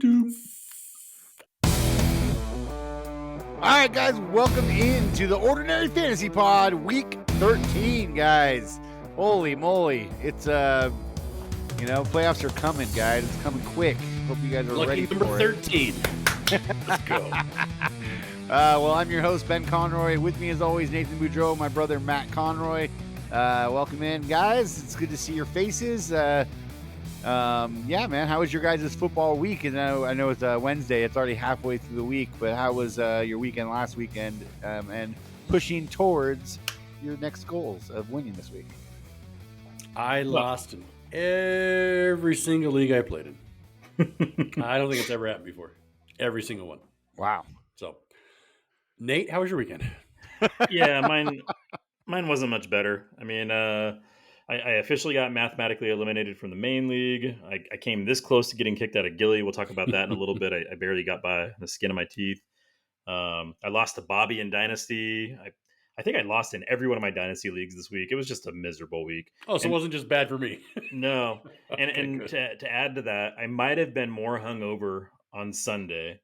All right, guys, welcome into the Ordinary Fantasy Pod, week 13, guys. Holy moly. It's, playoffs are coming, guys. It's coming quick. Hope you guys are Lucky ready number for 13. Let's go. Well, I'm your host, Ben Conroy. With me, as always, Nathan Boudreau, my brother, Matt Conroy. Welcome in, guys. It's good to see your faces. Man, how was your guys' football week? And I know it's Wednesday. It's already halfway through the week, but how was your weekend last weekend and pushing towards your next goals of winning this week? I lost in every single league I played in. I don't think it's ever happened before. Every single one. Wow. So, Nate, how was your weekend? Yeah, mine wasn't much better. I mean, I officially got mathematically eliminated from the main league. I came this close to getting kicked out of Gilly. We'll talk about that in a little bit. I barely got by the skin of my teeth. I lost to Bobby in Dynasty. I think I lost in every one of my Dynasty leagues this week. It was just a miserable week. Oh, so it wasn't just bad for me. No. Okay, and to add to that, I might have been more hungover on Sunday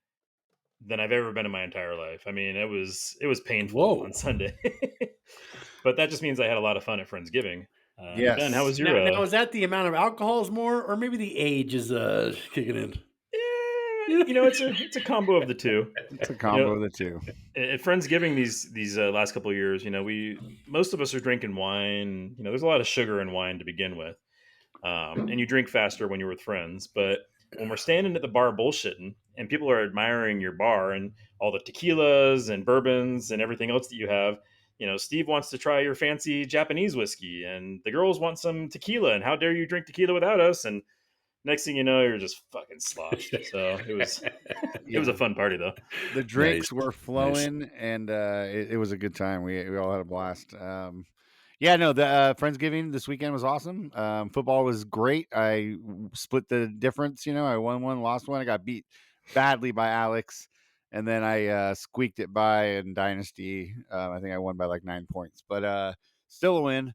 than I've ever been in my entire life. I mean, it was painful on Sunday. But that just means I had a lot of fun at Friendsgiving. Yes. Ben, how was your? Now, is that the amount of alcohol is more, or maybe the age is kicking in? It's a combo of the two. It's a combo of the two. At Friendsgiving these last couple of years, most of us are drinking wine. There's a lot of sugar in wine to begin with, and you drink faster when you're with friends. But when we're standing at the bar bullshitting, and people are admiring your bar and all the tequilas and bourbons and everything else that you have. Steve wants to try your fancy Japanese whiskey, and the girls want some tequila. And how dare you drink tequila without us? And next thing you know, you're just fucking sloshed. So it was a fun party though. The drinks were flowing, and it was a good time. We all had a blast. The Friendsgiving this weekend was awesome. Football was great. I split the difference. I won one, lost one. I got beat badly by Alex. And then I squeaked it by in Dynasty. I think I won by like 9 points, but still a win.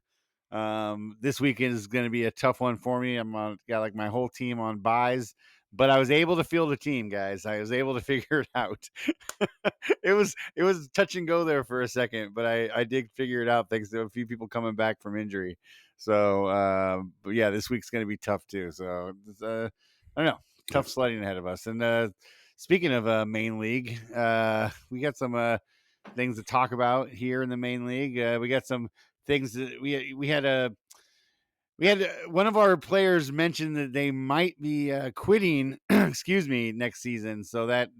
This weekend is going to be a tough one for me. Got like my whole team on buys, but I was able to field a team, guys. I was able to figure it out. It was touch and go there for a second, but I did figure it out thanks to a few people coming back from injury. So, but yeah, this week's going to be tough too. So, I don't know, tough sledding ahead of us. And speaking of main league, we got some things to talk about here in the main league. We got some things that we had one of our players mentioned that they might be quitting next season, so that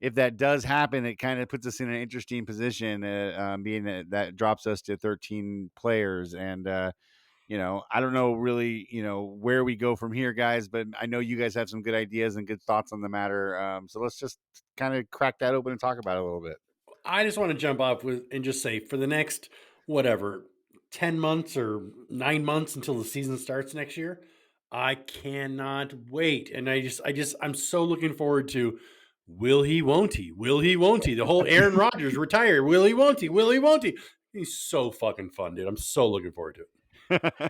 if that does happen, it kind of puts us in an interesting position, being that drops us to 13 players. And I don't know really where we go from here, guys, but I know you guys have some good ideas and good thoughts on the matter, so let's just kind of crack that open and talk about it a little bit. I just want to jump off and just say, for the next 10 months or 9 months until the season starts next year, I cannot wait. And I'm so looking forward to, will he, won't he? Will he, won't he? The whole Aaron Rodgers retire. Will he, won't he? Will he, won't he? He's so fucking fun, dude. I'm so looking forward to it.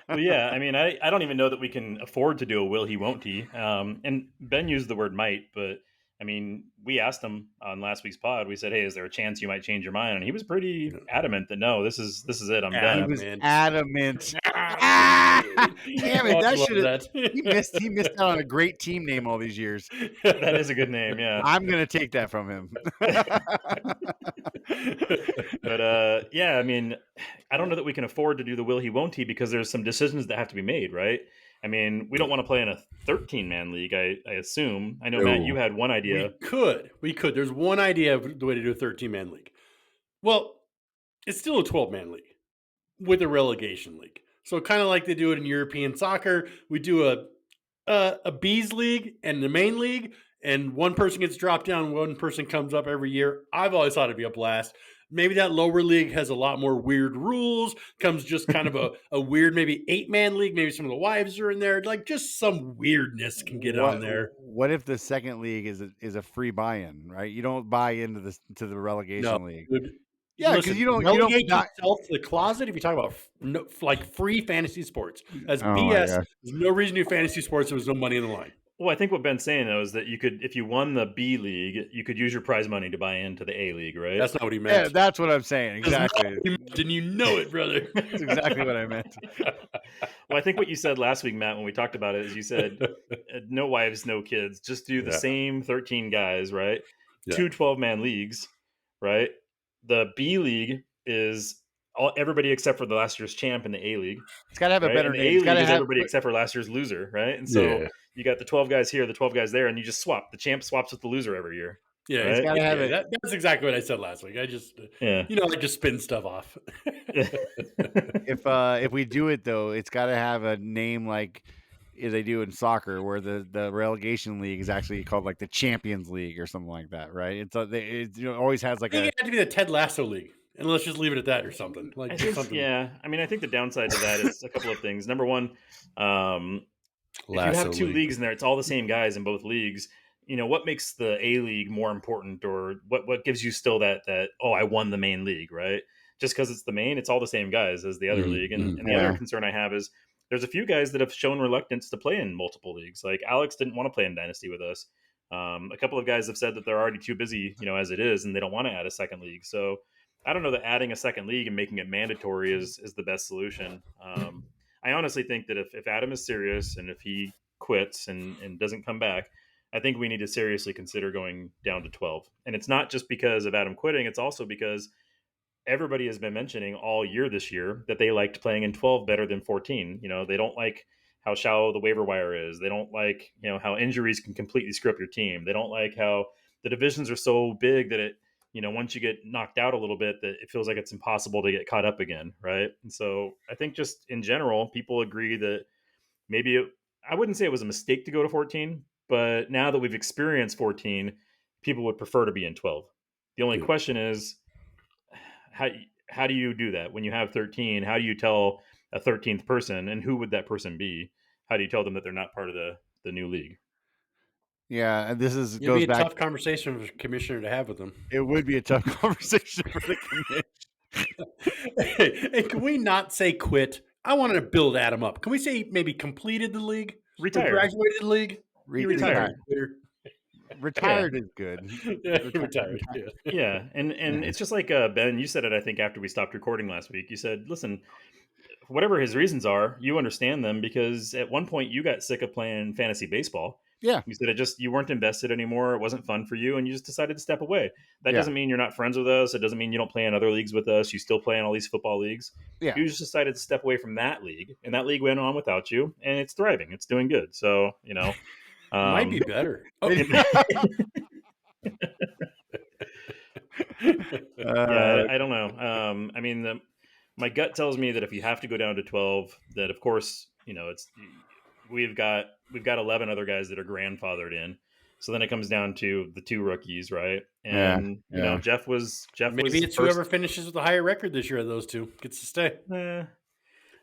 Well, yeah, I mean, I don't even know that we can afford to do a will he, won't he. And Ben used the word might, but I mean, we asked him on last week's pod. We said, "Hey, is there a chance you might change your mind?" And he was pretty adamant that no, this is it. I'm done. He was adamant. Damn it! That should have. He missed out on a great team name all these years. That is a good name. Yeah, I'm gonna take that from him. But I mean, I don't know that we can afford to do the will he, won't he, because there's some decisions that have to be made, right? I mean, we don't want to play in a 13-man league, I assume. I know, Matt, you had one idea. We could. There's one idea of the way to do a 13-man league. Well, it's still a 12-man league with a relegation league. So kind of like they do it in European soccer, we do a B's league and the main league, and one person gets dropped down, one person comes up every year. I've always thought it'd be a blast. Maybe that lower league has a lot more weird rules, comes just kind of a weird, maybe 8-man league. Maybe some of the wives are in there. Like just some weirdness can get on there. What if the second league is a free buy-in, right? You don't buy into the relegation league. Yeah, because you don't relegate yourself to the closet if you talk about like free fantasy sports. That's BS. There's no reason to do fantasy sports. There was no money in the line. Well, I think what Ben's saying though is that you could, if you won the B league, you could use your prize money to buy into the A league, right? That's not what he Yeah, meant. that's what I'm saying. That's not Exactly. what he meant, and you know it, brother. That's exactly what I meant. Well, I think what you said last week, Matt, when we talked about it, is you said no wives, no kids, just do the Yeah. same 13 guys, right? Yeah. 2 12-man leagues, right? The B league is everybody except for the last year's champ in the A league. It's got to have Right? a better And the name. A It's got league to is have. everybody except for last year's loser, right? And so Yeah. you got the 12 guys here, the 12 guys there, and you just swap. The champ swaps with the loser every year. Yeah, Right? it's Gotta have it. That's exactly what I said last week. I just, Yeah. I just spin stuff off. If we do it though, it's got to have a name like they do in soccer, where the relegation league is actually called like the Champions League or something like that, right? It always has I like think a. it had to be the Ted Lasso League, and let's just leave it at that or something. Like I just think, something. yeah. I mean, I think the downside to that is a couple of things. Number one, if you Lasso have two League. leagues in there, it's all the same guys in both leagues. What makes the A league more important, or what gives you still that I won the main league, right? Just because it's the main, it's all the same guys as the other Mhm, league. And, mhm. and the other concern I have is there's a few guys that have shown reluctance to play in multiple leagues. Like Alex didn't want to play in Dynasty with us. A couple of guys have said that they're already too busy, as it is, and they don't want to add a second league. So I don't know that adding a second league and making it mandatory is the best solution. I honestly think that if Adam is serious and if he quits and doesn't come back, I think we need to seriously consider going down to 12. And it's not just because of Adam quitting, it's also because everybody has been mentioning all year this year that they liked playing in 12 better than 14. They don't like how shallow the waiver wire is. They don't like, how injuries can completely screw up your team. They don't like how the divisions are so big that it, once you get knocked out a little bit, that it feels like it's impossible to get caught up again. Right. And so I think just in general, people agree that maybe I wouldn't say it was a mistake to go to 14, but now that we've experienced 14, people would prefer to be in 12. The only question is, how do you do that when you have 13? How do you tell a 13th person, and who would that person be? How do you tell them that they're not part of the new league? Yeah, and this It'd goes be a back. tough conversation for the commissioner to have with them. It would be a tough conversation for the commission. Hey, can we not say quit? I want to build Adam up. Can we say maybe completed the league? Or Retired. graduated the league? He Retired. Retired is good. Yeah, he retired. Yeah. Yeah, and it's just like Ben, you said it, I think, after we stopped recording last week. You said, listen, whatever his reasons are, you understand them, because at one point you got sick of playing fantasy baseball. Yeah. You said you weren't invested anymore. It wasn't fun for you, and you just decided to step away. That Yeah. doesn't mean you're not friends with us. It doesn't mean you don't play in other leagues with us. You still play in all these football leagues. Yeah. You just decided to step away from that league, and that league went on without you, and it's thriving. It's doing good. So, Might be better. Oh, yeah, I don't know. I mean, my gut tells me that if you have to go down to 12, that of course, it's we've got 11 other guys that are grandfathered in. So then it comes down to the two rookies, right? And Jeff was maybe it's first. whoever finishes with the higher record this year of those two gets to stay.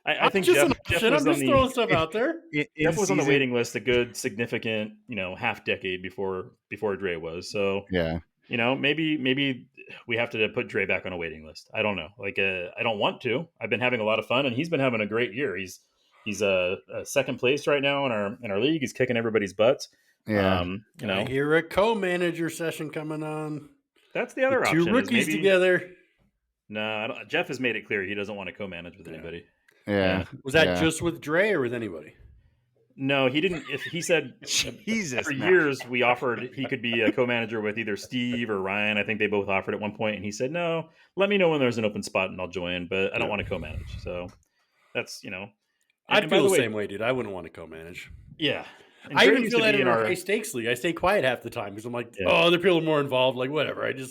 I think just Jeff I'm was just on throwing stuff out there. Jeff was on the waiting list a good significant, half decade before Dre was. So yeah, maybe we have to put Dre back on a waiting list. I don't know. Like I don't want to. I've been having a lot of fun, and he's been having a great year. He's a second place right now in our league. He's kicking everybody's butts. Yeah. I hear a co-manager session coming on. That's the other option. Two rookies together. No, Jeff has made it clear he doesn't want to co-manage with anybody. Yeah. Was that just with Dre or with anybody? No, he didn't. If he said Jesus, for years we offered he could be a co-manager with either Steve or Ryan. I think they both offered at one point, and he said, "No, let me know when there's an open spot and I'll join, but I don't want to co-manage." So that's I'd feel the same way, dude. I wouldn't want to co-manage. Yeah. And I even feel that in our high stakes league. I stay quiet half the time because I'm like, other people are more involved. Like, whatever. I don't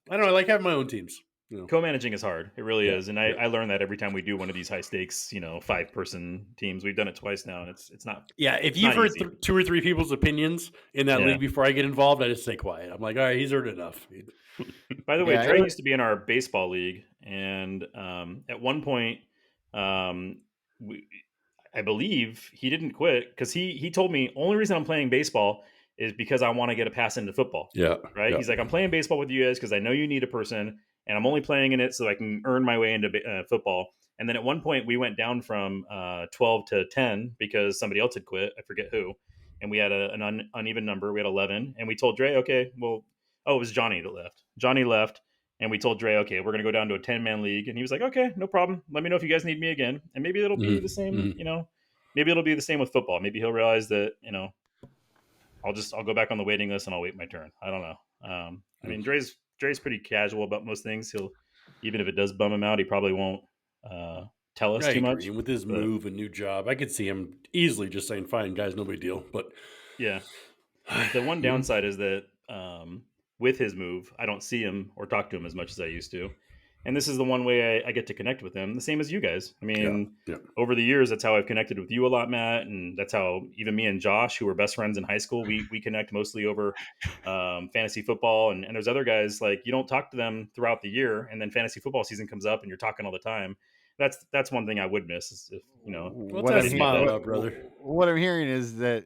know. I like having my own teams. Co-managing is hard. It really is. And I learned that every time we do one of these high stakes, 5-person teams. We've done it twice now, and it's not. Yeah. If you've heard 2 or 3 people's opinions in that league before I get involved, I just stay quiet. I'm like, all right, he's heard enough. By the way, Dre used to be in our baseball league. And at one point, I believe he didn't quit because he told me only reason I'm playing baseball is because I want to get a pass into football. Yeah. Right. Yeah. He's like, I'm playing baseball with you guys because I know you need a person, and I'm only playing in it so I can earn my way into football. And then at one point we went down from 12 to 10 because somebody else had quit. I forget who. and we had an uneven number. We had 11, and we told Dre, okay, well, oh, it was Johnny that left. Johnny left, and we told Dre, okay, we're going to go down to a 10-man league, and he was like, okay, no problem. Let me know if you guys need me again, and maybe it'll be the same. Maybe it'll be the same with football. Maybe he'll realize that I'll go back on the waiting list and I'll wait my turn. I don't know. I mean, Dre's pretty casual about most things. He'll, even if it does bum him out, he probably won't tell us too much. And with his move and new job, I could see him easily just saying, "Fine, guys, no big deal." But yeah, the one downside is that with his move, I don't see him or talk to him as much as I used to. And this is the one way I get to connect with him, the same as you guys. I mean, over the years, that's how I've connected with you a lot, Matt. And that's how even me and Josh, who were best friends in high school, we connect mostly over fantasy football. And there's other guys, like, you don't talk to them throughout the year. And then fantasy football season comes up and you're talking all the time. That's one thing I would miss is if, what I'm hearing is that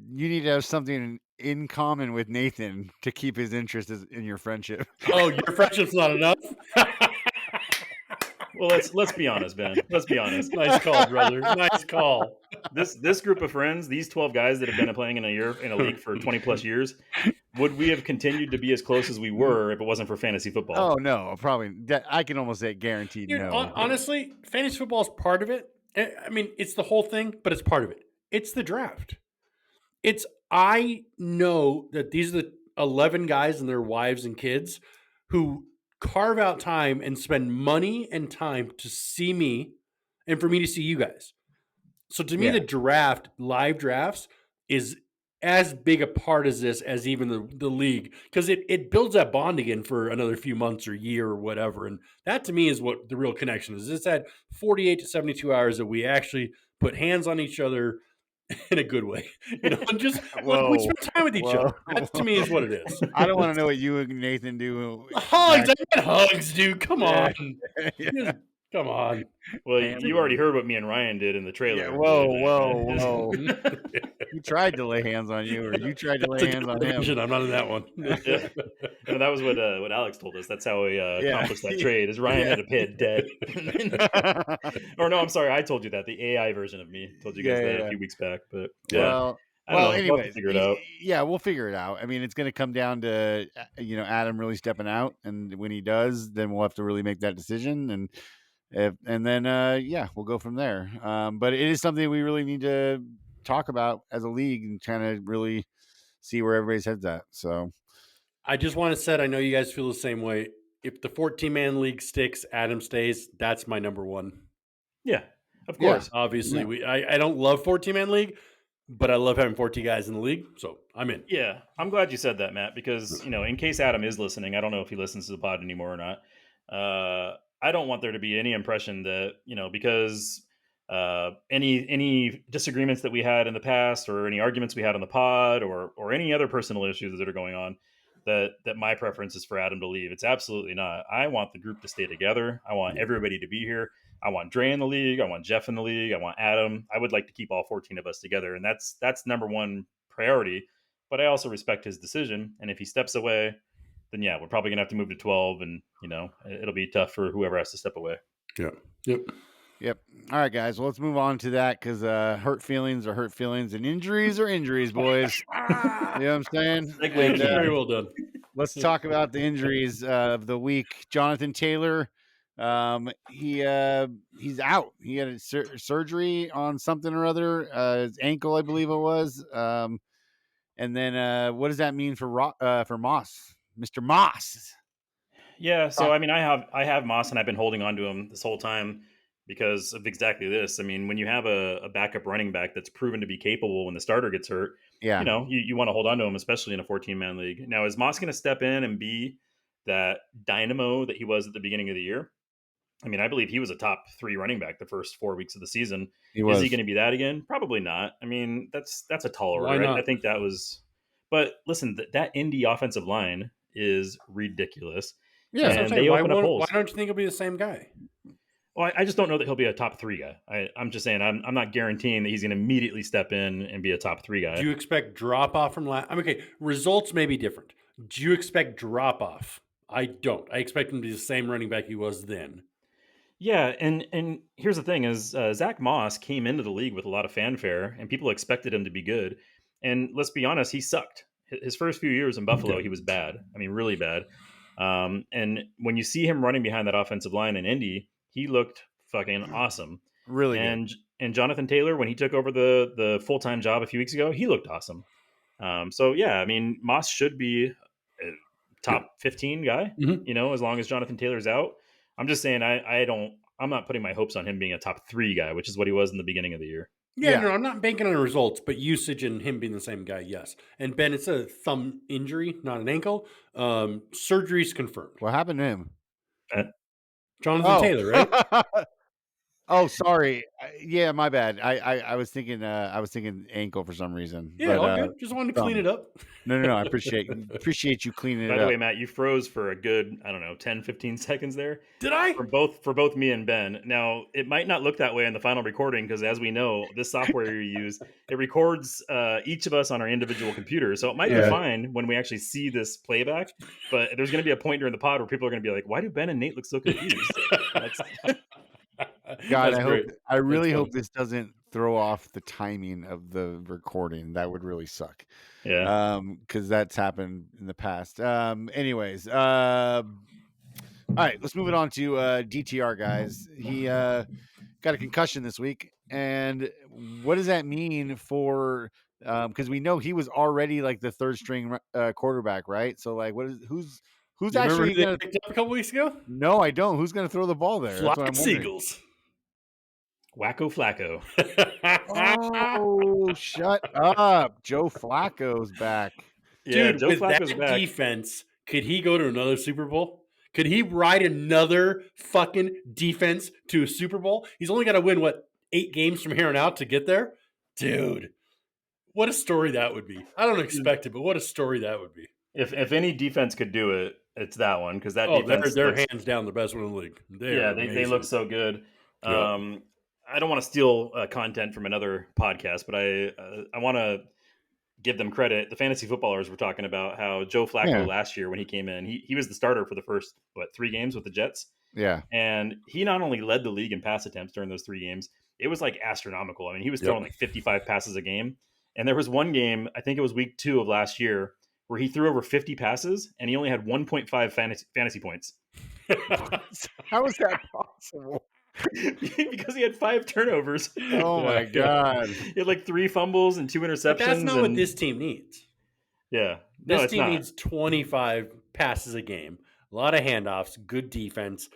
you need to have something in common with Nathan to keep his interest in your friendship. Oh, your friendship's not enough? Well, let's be honest, Ben. Let's be honest. Nice call, brother. Nice call. This group of friends, these 12 guys that have been playing in a league for 20 plus years, would we have continued to be as close as we were if it wasn't for fantasy football? Oh no, probably. I can almost say guaranteed. Dude, no. Honestly, fantasy football is part of it. I mean, it's the whole thing, but it's part of it. It's the draft. I know that these are the 11 guys and their wives and kids who carve out time and spend money and time to see me and for me to see you guys. So to me, the draft, live drafts, is as big a part as this as even the league, because it builds that bond again for another few months or year or whatever. And that to me is what the real connection is. It's that 48 to 72 hours that we actually put hands on each other in a good way, and just we spend time with each other. That to me is what it is. I don't want to know what you and Nathan do. Hugs, I get hugs, dude. Come on, come on. Well, you already heard what me and Ryan did in the trailer. Yeah, whoa. He tried to lay hands on you, or you tried to lay hands on him. I'm not in that one. Yeah. And that was what Alex told us. That's how we accomplished that trade. Is Ryan had to pay it dead. Or no, I'm sorry, I told you that. The AI version of me told you guys that a few weeks back. But well, anyway, figure it out. Yeah, we'll figure it out. I mean, it's going to come down to Adam really stepping out, and when he does, then we'll have to really make that decision, and then we'll go from there. But it is something we really need to talk about as a league and kind of really see where everybody's head's at. So I just want to say, I know you guys feel the same way. If the 14-man league sticks, Adam stays. That's my number one. Yeah, of course. Yeah, obviously, I don't love 14-man league, but I love having 14 guys in the league, so I'm in. Yeah, I'm glad you said that, Matt, because in case Adam is listening, I don't know if he listens to the pod anymore or not. I don't want there to be any impression that because any disagreements that we had in the past, or any arguments we had on the pod, or any other personal issues that are going on, that my preference is for Adam to leave. It's absolutely not. I want the group to stay together. I want everybody to be here. I want Dre in the league. I want Jeff in the league. I want Adam. I would like to keep all 14 of us together, and that's number one priority. But I also respect his decision, and if he steps away, then we're probably gonna have to move to 12, and it'll be tough for whoever has to step away. Yep. All right, guys. Well, let's move on to that, because hurt feelings are hurt feelings, and injuries are injuries, boys. You know what I'm saying? Very well done. Let's talk about the injuries of the week. Jonathan Taylor, he's out. He had a surgery on something or other, his ankle, I believe it was. And then what does that mean for Moss, Mr. Moss? Yeah, so I mean, I have Moss, and I've been holding on to him this whole time because of exactly this. I mean, when you have a backup running back that's proven to be capable when the starter gets hurt, you want to hold on to him, especially in a 14-man league. Now, is Moss going to step in and be that dynamo that he was at the beginning of the year? I mean, I believe he was a top 3 running back the first 4 weeks of the season. Is he going to be that again? Probably not. I mean, that's a tall order. I think that was. But listen, that Indy offensive line is ridiculous. Yeah, and they open up holes. Why don't you think he'll be the same guy? Well, I just don't know that he'll be a top 3 guy. I'm just saying I'm not guaranteeing that he's going to immediately step in and be a top 3 guy. Do you expect drop off from last? I mean, okay, results may be different. Do you expect drop off? I don't. I expect him to be the same running back he was then. Yeah, and here's the thing: is Zach Moss came into the league with a lot of fanfare, and people expected him to be good. And let's be honest, he sucked. His first few years in Buffalo, he was bad. I mean, really bad. And when you see him running behind that offensive line in Indy, he looked fucking awesome. Really good. And Jonathan Taylor, when he took over the full-time job a few weeks ago, he looked awesome. So yeah, I mean, Moss should be a top 15 guy, as long as Jonathan Taylor's out. I'm just saying, I'm not putting my hopes on him being a top 3 guy, which is what he was in the beginning of the year. Yeah, no, I'm not banking on results, but usage and him being the same guy, yes. And Ben, it's a thumb injury, not an ankle. Surgery's confirmed. What happened to him? Jonathan Taylor, right? Oh, sorry. Yeah, my bad. I was thinking ankle for some reason. Yeah, all good. Just wanted to clean it up. No. I appreciate you cleaning it up. By the way, Matt, you froze for a good, 10, 15 seconds there. Did I? For both me and Ben. Now, it might not look that way in the final recording because, as we know, this software you use, it records each of us on our individual computers. So it might be fine when we actually see this playback. But there's going to be a point during the pod where people are going to be like, why do Ben and Nate look so confused? God, I really hope this doesn't throw off the timing of the recording. That would really suck. Yeah. Because that's happened in the past. Anyways, all right, let's move it on to DTR, guys. He got a concussion this week, and what does that mean for? Because we know he was already like the third string quarterback, right? So like, who's actually going to picked up a couple weeks ago? No, I don't. Who's going to throw the ball there? Flock Seagulls. Wacko Flacco. Oh, shut up. Joe Flacco's back. Yeah, dude, Joe with Flacco's that back. Defense, could he go to another Super Bowl? Could he ride another fucking defense to a Super Bowl? He's only got to win, 8 games from here on out to get there? Dude, what a story that would be. I don't expect it, but what a story that would be. If any defense could do it, it's that one, because that defense they're hands down the best one in the league. They look so good. Yep. I don't want to steal content from another podcast, but I want to give them credit. The fantasy footballers were talking about how Joe Flacco last year when he came in, he was the starter for the first 3 games with the Jets. Yeah, and he not only led the league in pass attempts during those 3 games, it was like astronomical. I mean, he was throwing like 55 passes a game, and there was one game, I think it was week 2 of last year, where he threw over 50 passes and he only had 1.5 fantasy points. How is that possible? Because he had 5 turnovers. Oh my God. He had like 3 fumbles and 2 interceptions. But that's not what this team needs. Yeah. This team needs 25 passes a game, a lot of handoffs, good defense.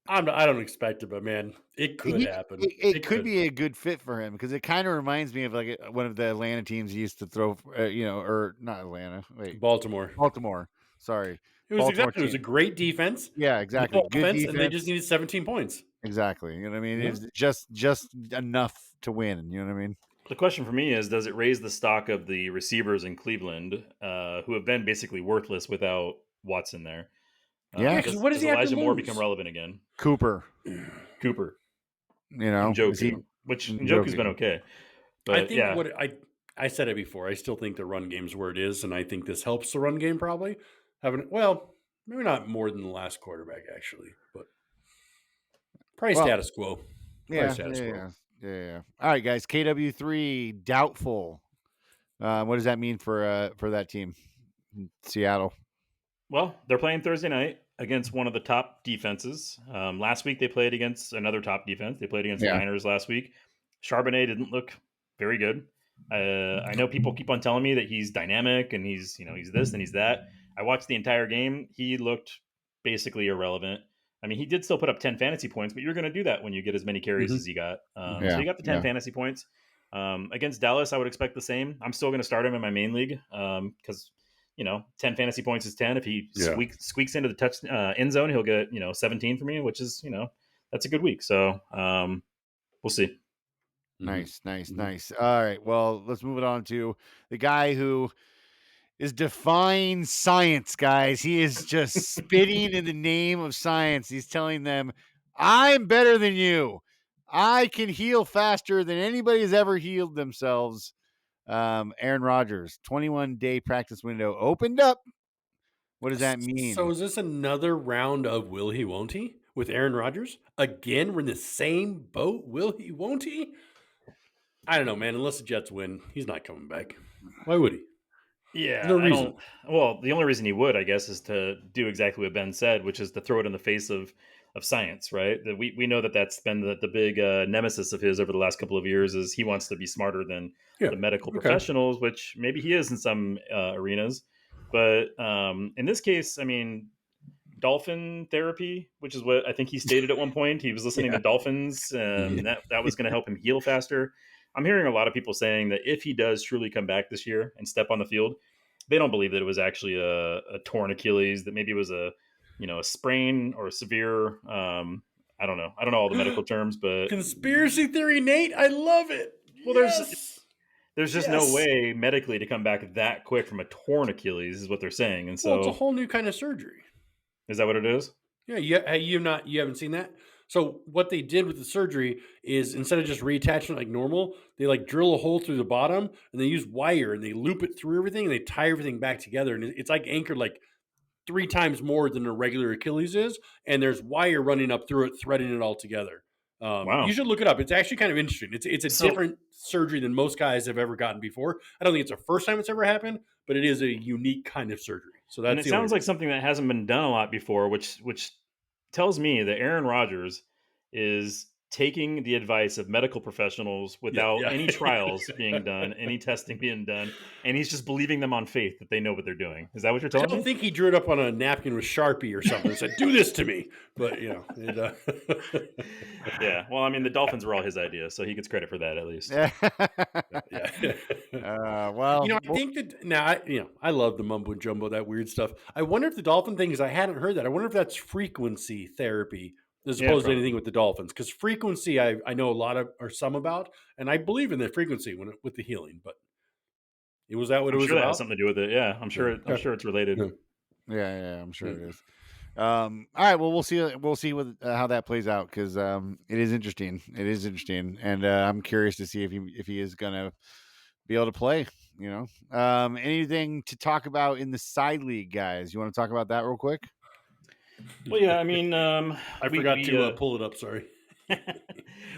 I don't expect it, but man, it could happen. It could be a good fit for him because it kind of reminds me of like one of the Atlanta teams he used to throw, or not Atlanta. Wait, Baltimore. Sorry. It was a great defense. Yeah, exactly. Good defense, and they just needed 17 points. Exactly. You know what I mean? Yeah. It's just enough to win. You know what I mean? The question for me is, does it raise the stock of the receivers in Cleveland who have been basically worthless without Watson there? Yeah. What does he have Elijah to Moore lose? become relevant again? Cooper. You know, Njoku's been okay. But I think I said it before. I still think the run game's where it is, and I think this helps the run game probably. Maybe not more than the last quarterback actually, but probably status quo. Yeah. All right, guys. KW3 doubtful. What does that mean for that team, Seattle? Well, they're playing Thursday night against one of the top defenses. Last week they played against another top defense. They played against the Niners last week. Charbonnet didn't look very good. I know people keep on telling me that he's dynamic and he's this and he's that. I watched the entire game. He looked basically irrelevant. I mean, he did still put up 10 fantasy points, but you're going to do that when you get as many carries as he got. So he got the 10 fantasy points. Against Dallas, I would expect the same. I'm still going to start him in my main league because, 10 fantasy points is 10. If he squeaks into the touch end zone, he'll get, 17 for me, which is, that's a good week. So we'll see. Nice. All right. Well, let's move it on to the guy who is defying science, guys. He is just spitting in the name of science. He's telling them, I'm better than you. I can heal faster than anybody has ever healed themselves. Aaron Rodgers, 21-day practice window opened up. What does that mean? So is this another round of will he, won't he with Aaron Rodgers? Again, we're in the same boat. Will he, won't he? I don't know, man. Unless the Jets win, he's not coming back. Why would he? Yeah, No I reason. don't. Well, the only reason he would, I guess, is to do exactly what Ben said, which is to throw it in the face of science, right? That we know that that's been the big nemesis of his over the last couple of years is he wants to be smarter than Yeah. the medical Okay. professionals, which maybe he is in some arenas, but in this case, I mean, dolphin therapy, which is what I think he stated at one point. He was listening Yeah. to dolphins, that was going to help him heal faster. I'm hearing a lot of people saying that if he does truly come back this year and step on the field, they don't believe that it was actually a torn Achilles, that maybe it was a sprain or a severe. I don't know. I don't know all the medical terms, but Conspiracy theory, Nate. I love it. well, Yes. there's just no way medically to come back that quick from a torn Achilles, is what they're saying. And Well, it's so, a whole new kind of surgery. is that what it is? Yeah, you haven't seen that. So what they did with the surgery is instead of just reattaching it like normal, they like drill a hole through the bottom and they use wire and they loop it through everything and they tie everything back together and it's like anchored like 3 times more than a regular Achilles is, and there's wire running up through it, threading it all together. Wow. You should look it up. It's actually kind of interesting. It's a different surgery than most guys have ever gotten before. I don't think it's the first time it's ever happened, but it is a unique kind of surgery. So that's And it sounds like something that hasn't been done a lot before, which tells me that Aaron Rodgers is taking the advice of medical professionals without any trials being done, any testing being done, and he's just believing them on faith that they know what they're doing. Is that what you're I telling don't me? think he drew it up on a napkin with Sharpie or something and said, "Do this to me." But Yeah. Well, I mean, the Dolphins were all his idea, so he gets credit for that at least. Yeah. Well, I think that now, I love the mumbo jumbo, that weird stuff. I wonder if the dolphin thing is, I hadn't heard that. I wonder if that's frequency therapy as opposed to anything with the dolphins. Because frequency, I know a lot of or some about, and I believe in the frequency with the healing. But was that what it was That about? has something to do with it. Yeah, I'm sure. I'm sure it's related. Yeah, I'm sure it is. All right, well, we'll see with how that plays out because it is interesting. It is interesting, and I'm curious to see if he is gonna be able to play. Anything to talk about in the side league, guys? You want to talk about that real quick? Well, yeah, I mean, I forgot to pull it up. Sorry.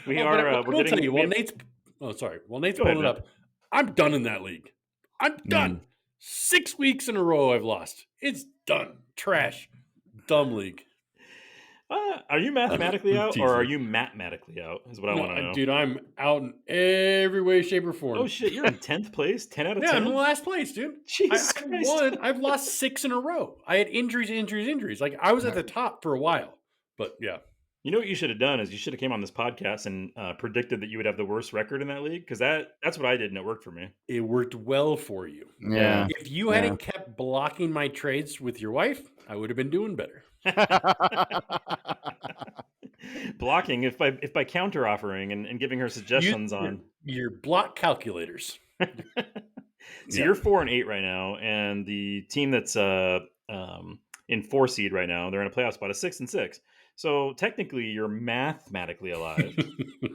We're getting. While Nate's pulling it up, I'm done in that league. I'm done. 6 weeks in a row I've lost. It's done. Trash. Dumb league. Are you mathematically out or are you mathematically out? Is what I want to know. Dude, I'm out in every way, shape, or form. Oh shit, you're in 10th place? 10 out of 10? Yeah, I'm in last place, dude. Jesus Christ. I've lost 6 in a row. I had injuries. Like I was at the top for a while. But yeah. You know what you should have done is you should have came on this podcast and predicted that you would have the worst record in that league, because that's what I did and it worked for me. It worked well for you. Yeah. If you hadn't kept blocking my trades with your wife, I would have been doing better. Blocking, if by counter offering and giving her suggestions on your block calculators. So you're 4-8 right now, and the team that's in 4 seed right now, they're in a playoff spot of 6-6. So technically, you're mathematically alive.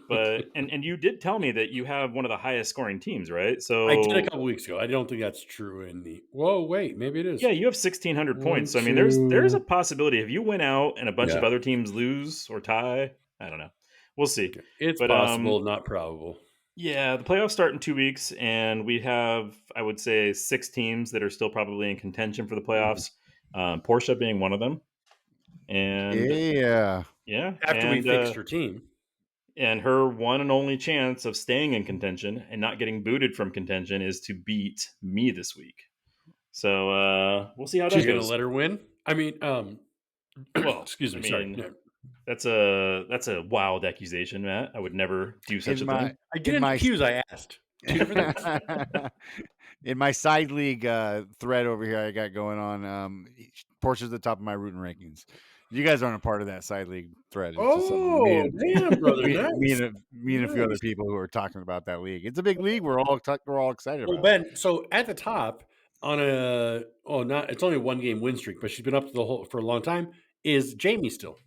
But and you did tell me that you have one of the highest scoring teams, right? So I did a couple weeks ago. I don't think that's true in the. Whoa, wait, maybe it is. Yeah, you have 1,600 points. So I mean, there's a possibility if you win out and a bunch of other teams lose or tie. I don't know. We'll see. It's possible, not probable. Yeah, the playoffs start in 2 weeks, and we have, I would say, 6 teams that are still probably in contention for the playoffs. Porsche being one of them. And after we fixed her team, and her one and only chance of staying in contention and not getting booted from contention is to beat me this week. So we'll see how that goes. She's gonna let her win. I mean, well, excuse me. Sorry. That's a wild accusation, Matt. I would never do such a thing. I didn't accuse. I asked. In my side league thread over here, I got going on. Porsche's the top of my rooting rankings. You guys aren't a part of that side league thread. It's damn, brother! me and a few other people who are talking about that league. It's a big league. We're all excited about. Ben, so at the top on it's only a 1-game win streak, but she's been up to for a long time. Is Jamie still?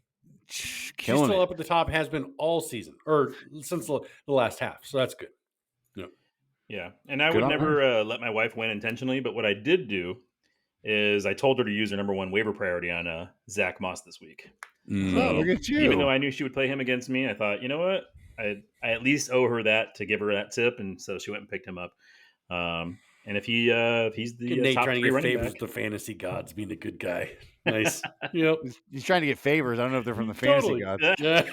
She's still up at the top. Has been all season or since the last half. So that's good. Yeah, and I would never let my wife win intentionally, but what I did do is I told her to use her number 1 waiver priority on Zach Moss this week. So, look at you. Even though I knew she would play him against me, I thought, you know what? I at least owe her that to give her that tip, and so she went and picked him up. And if he's the Nate top trying to 3 get running favors back, with the fantasy gods, being a good guy. Nice. Yep. He's trying to get favors. I don't know if they're from the fantasy Totally. gods. Yeah.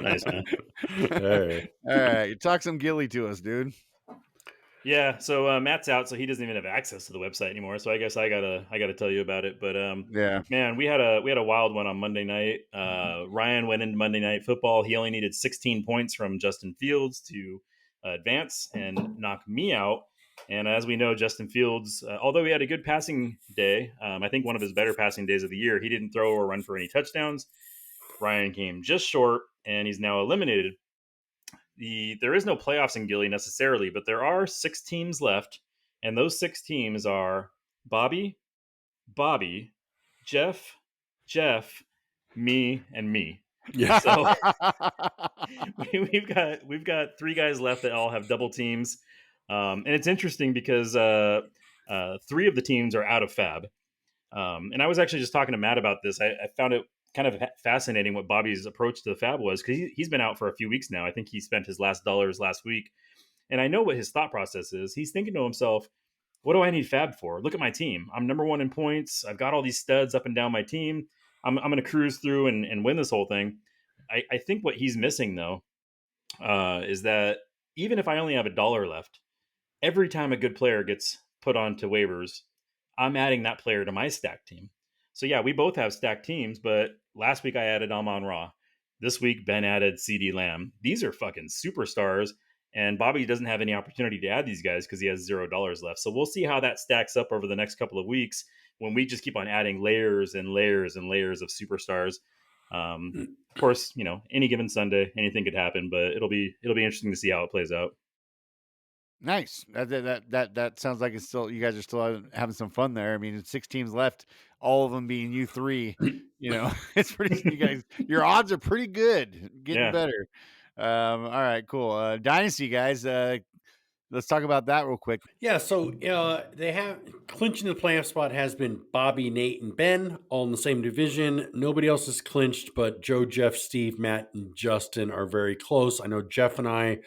nice man. All right. All right, you talk some Gilly to us, dude. Yeah, so Matt's out, so he doesn't even have access to the website anymore. So I guess I gotta tell you about it. But Yeah. man, we had a wild one on Monday night. Ryan went into Monday Night Football. He only needed 16 points from Justin Fields to advance and knock me out. And as we know, Justin Fields, although he had a good passing day, I think one of his better passing days of the year, he didn't throw or run for any touchdowns. Ryan came just short, and he's now eliminated. There is no playoffs in Gilly necessarily, but there are 6 teams left, and those 6 teams are Bobby, Jeff, me, and me. Yeah. So we've got 3 guys left that all have double teams, and it's interesting because 3 of the teams are out of Fab. And I was actually just talking to Matt about this. I found it kind of fascinating what Bobby's approach to the Fab was, because he's been out for a few weeks now. I think he spent his last dollars last week. And I know what his thought process is. He's thinking to himself, what do I need Fab for? Look at my team. I'm number 1 in points. I've got all these studs up and down my team. I'm going to cruise through and win this whole thing. I think what he's missing, though, is that even if I only have $1 left, every time a good player gets put onto waivers, I'm adding that player to my stack team. So yeah, we both have stacked teams, but last week I added Amon-Ra. This week Ben added CeeDee Lamb. These are fucking superstars, and Bobby doesn't have any opportunity to add these guys because he has $0 left. So we'll see how that stacks up over the next couple of weeks when we just keep on adding layers and layers and layers of superstars. Of course, any given Sunday, anything could happen, but it'll be interesting to see how it plays out. Nice. That sounds like you guys are still having some fun there. I mean, it's 6 teams left, all of them being you 3. It's pretty. You guys, your odds are pretty good, getting better. All right, cool. Dynasty guys, let's talk about that real quick. Yeah, so they have clinching the playoff spot has been Bobby, Nate, and Ben, all in the same division. Nobody else is clinched, but Joe, Jeff, Steve, Matt, and Justin are very close. I know Jeff and I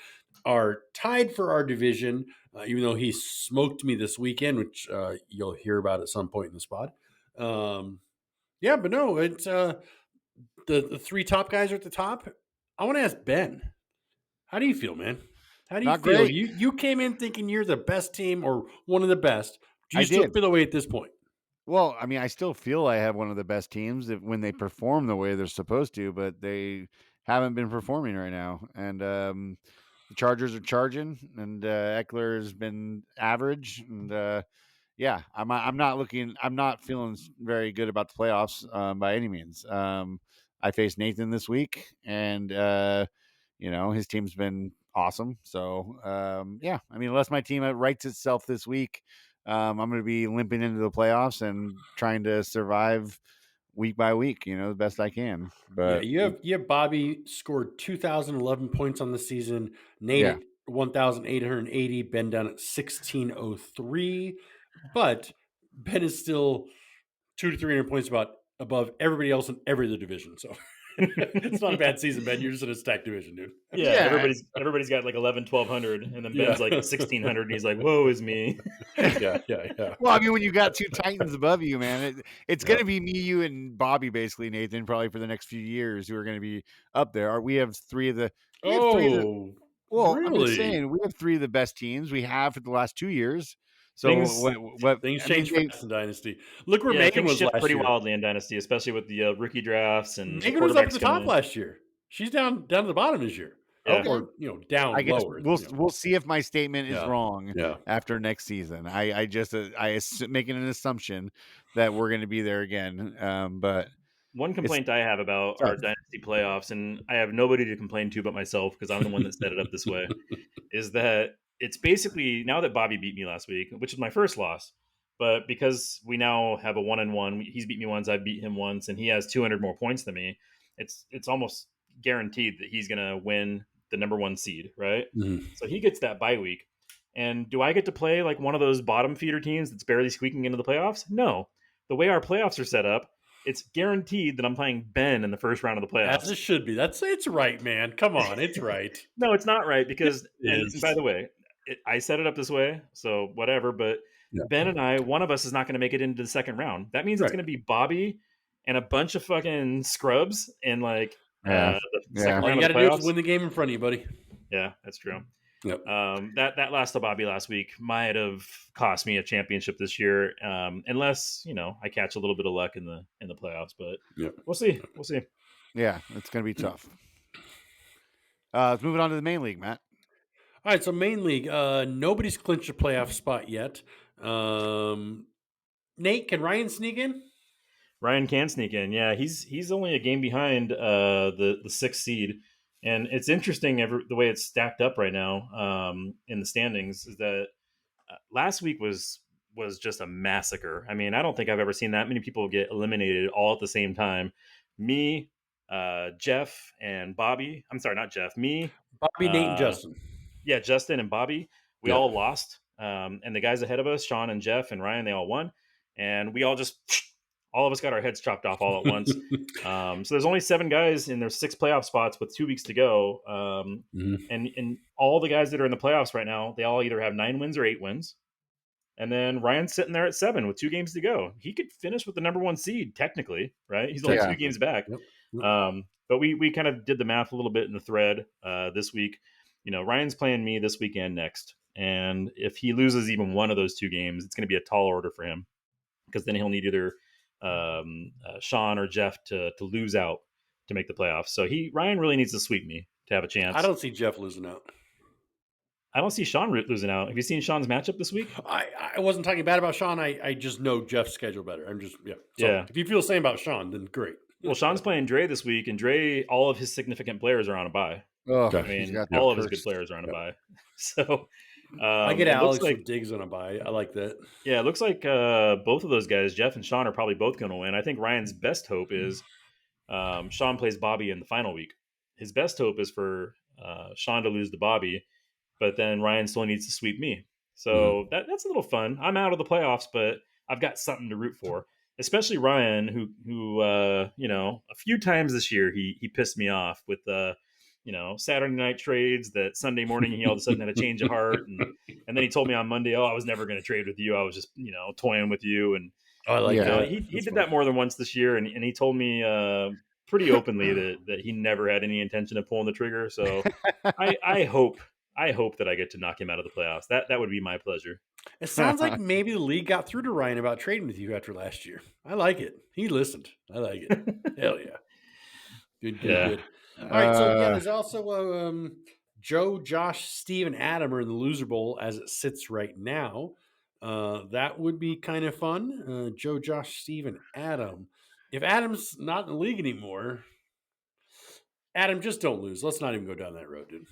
are tied for our division, even though he smoked me this weekend, which you'll hear about at some point in the spot. Yeah, but no, it's the 3 top guys are at the top. I want to ask Ben, how do you feel, man? How do you Not feel? great. You came in thinking you're the best team or one of the best. Do you I still did. feel that way at this point? Well, I mean, I still feel I have one of the best teams when they perform the way they're supposed to, but they haven't been performing right now. And the Chargers are charging, and Eckler has been average. And yeah, I'm not feeling very good about the playoffs by any means. I faced Nathan this week, and his team's been awesome. So yeah, I mean, unless my team rights itself this week, I'm going to be limping into the playoffs and trying to survive week by week, the best I can. But yeah, you have Bobby scored 2,011 points on the season. Nate at 1,880. Ben down at 1,603. But Ben is still 200 to 300 points above everybody else in every other division. So it's not a bad season, Ben. You're just in a stacked division, dude. Yeah. Everybody's got like 1,100, and then Ben's like 1,600, and he's like, "Whoa, is me." yeah. Well, I mean, when you got 2 Titans above you, man, it's going to be me, you, and Bobby, basically, Nathan, probably for the next few years, who are going to be up there. We have 3 of the. Well, really? I'm just saying, we have 3 of the best teams we have for the last 2 years. So things change fast in Dynasty. Look where Megan was last pretty year. wildly in Dynasty, especially with the rookie drafts and Megan was up at the top last year. She's down to the bottom this year. Yeah. Or down I guess lower. We'll see if my statement is wrong Yeah. after next season. I just making an assumption that we're going to be there again. But one complaint I have about our Dynasty playoffs, and I have nobody to complain to but myself because I'm the one that set it up this way, is that it's basically, now that Bobby beat me last week, which is my first loss, but because we now have a 1-1, he's beat me once, I beat him once, and he has 200 more points than me, it's almost guaranteed that he's going to win the number 1 seed, right? Mm-hmm. So he gets that bye week. And do I get to play like one of those bottom feeder teams that's barely squeaking into the playoffs? No. The way our playoffs are set up, it's guaranteed that I'm playing Ben in the first round of the playoffs. As it should be. It's right, man. Come on, it's right. No, it's not right because, and is. by the way, I set it up this way, so whatever. But Yeah. Ben and I, one of us is not going to make it into the second round. That means it's Right. going to be Bobby and a bunch of fucking scrubs in like Yeah. the second All you round got of to the do is playoffs. win the game in front of you, buddy. Yeah, that's true. Yep. That last of Bobby last week might have cost me a championship this year, unless I catch a little bit of luck in the playoffs. But Yep. we'll see. We'll see. Yeah, it's going to be tough. Let's move it on to the main league, Matt. All right, so main league. Nobody's clinched a playoff spot yet. Nate, can Ryan sneak in? Ryan can sneak in. Yeah, he's only a game behind the sixth seed, and it's interesting the way it's stacked up right now in the standings. Is that last week was just a massacre. I mean, I don't think I've ever seen that many people get eliminated all at the same time. Me, Jeff, and Bobby. I'm sorry, not Jeff. Me, Bobby, Nate, and Justin. Yeah, Justin and Bobby. We all lost, and the guys ahead of us, Sean and Jeff and Ryan, they all won, and we all of us got our heads chopped off all at once. So there's only 7 guys and there's 6 playoff spots with 2 weeks to go. And all the guys that are in the playoffs right now, they all either have 9 wins or 8 wins. And then Ryan's sitting there at 7 with 2 games to go. He could finish with the number 1 seed technically, right? He's only 2 games back. Yep. But we kind of did the math a little bit in the thread this week. Ryan's playing me this weekend next. And if he loses even one of those 2 games, it's going to be a tall order for him, because then he'll need either Sean or Jeff to lose out to make the playoffs. So Ryan really needs to sweep me to have a chance. I don't see Jeff losing out. I don't see Sean losing out. Have you seen Sean's matchup this week? I wasn't talking bad about Sean. I just know Jeff's schedule better. I'm just So yeah. If you feel the same about Sean, then great. Well, Sean's playing Dre this week, and Dre, all of his significant players are on a bye. Oh, I mean, all of his good players are on a bye. So I get Alex with Diggs on a bye. I like that. Yeah, it looks like both of those guys, Jeff and Sean, are probably both going to win. I think Ryan's best hope is Sean plays Bobby in the final week. His best hope is for Sean to lose to Bobby, but then Ryan still needs to sweep me. So that's a little fun. I'm out of the playoffs, but I've got something to root for. Especially Ryan, who a few times this year he pissed me off with Saturday night trades that Sunday morning he all of a sudden had a change of heart, and then he told me on Monday, I was never going to trade with you. I was just toying with you, and I like that. He did that more than once this year, and he told me pretty openly that he never had any intention of pulling the trigger. So I hope that I get to knock him out of the playoffs. That would be my pleasure. It sounds like maybe the league got through to Ryan about trading with you after last year. I like it. He listened. I like it. Hell yeah. Good. All right, so there's also Joe, Josh, Steve, and Adam are in the loser bowl as it sits right now. That would be kind of fun. Joe, Josh, Steve, and Adam. If Adam's not in the league anymore, Adam, just don't lose. Let's not even go down that road, dude.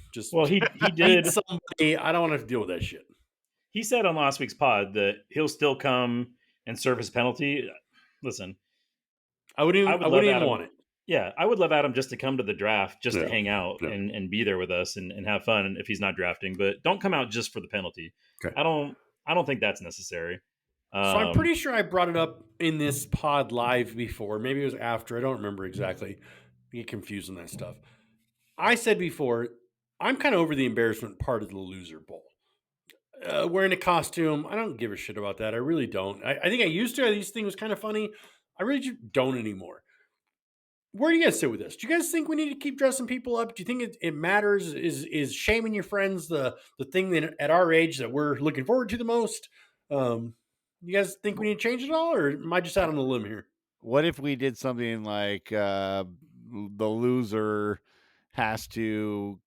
He did somebody. I don't want to have to deal with that shit. He said on last week's pod that he'll still come and serve his penalty. Listen, I wouldn't even want it. Yeah, I would love Adam just to come to the draft, just to hang out and be there with us and have fun if he's not drafting. But don't come out just for the penalty. Okay. I don't think that's necessary. So I'm pretty sure I brought it up in this pod live before. Maybe it was after. I don't remember exactly. I get confused on that stuff. I said before, I'm kind of over the embarrassment part of the loser bowl. Wearing a costume, I don't give a shit about that. I really don't. I think I used to. I used to think it was kind of funny. I really just don't anymore. Where do you guys sit with this? Do you guys think we need to keep dressing people up? Do you think it matters? Is shaming your friends the thing that at our age that we're looking forward to the most? You guys think we need to change it all, or am I just out on a limb here? What if we did something like the loser has to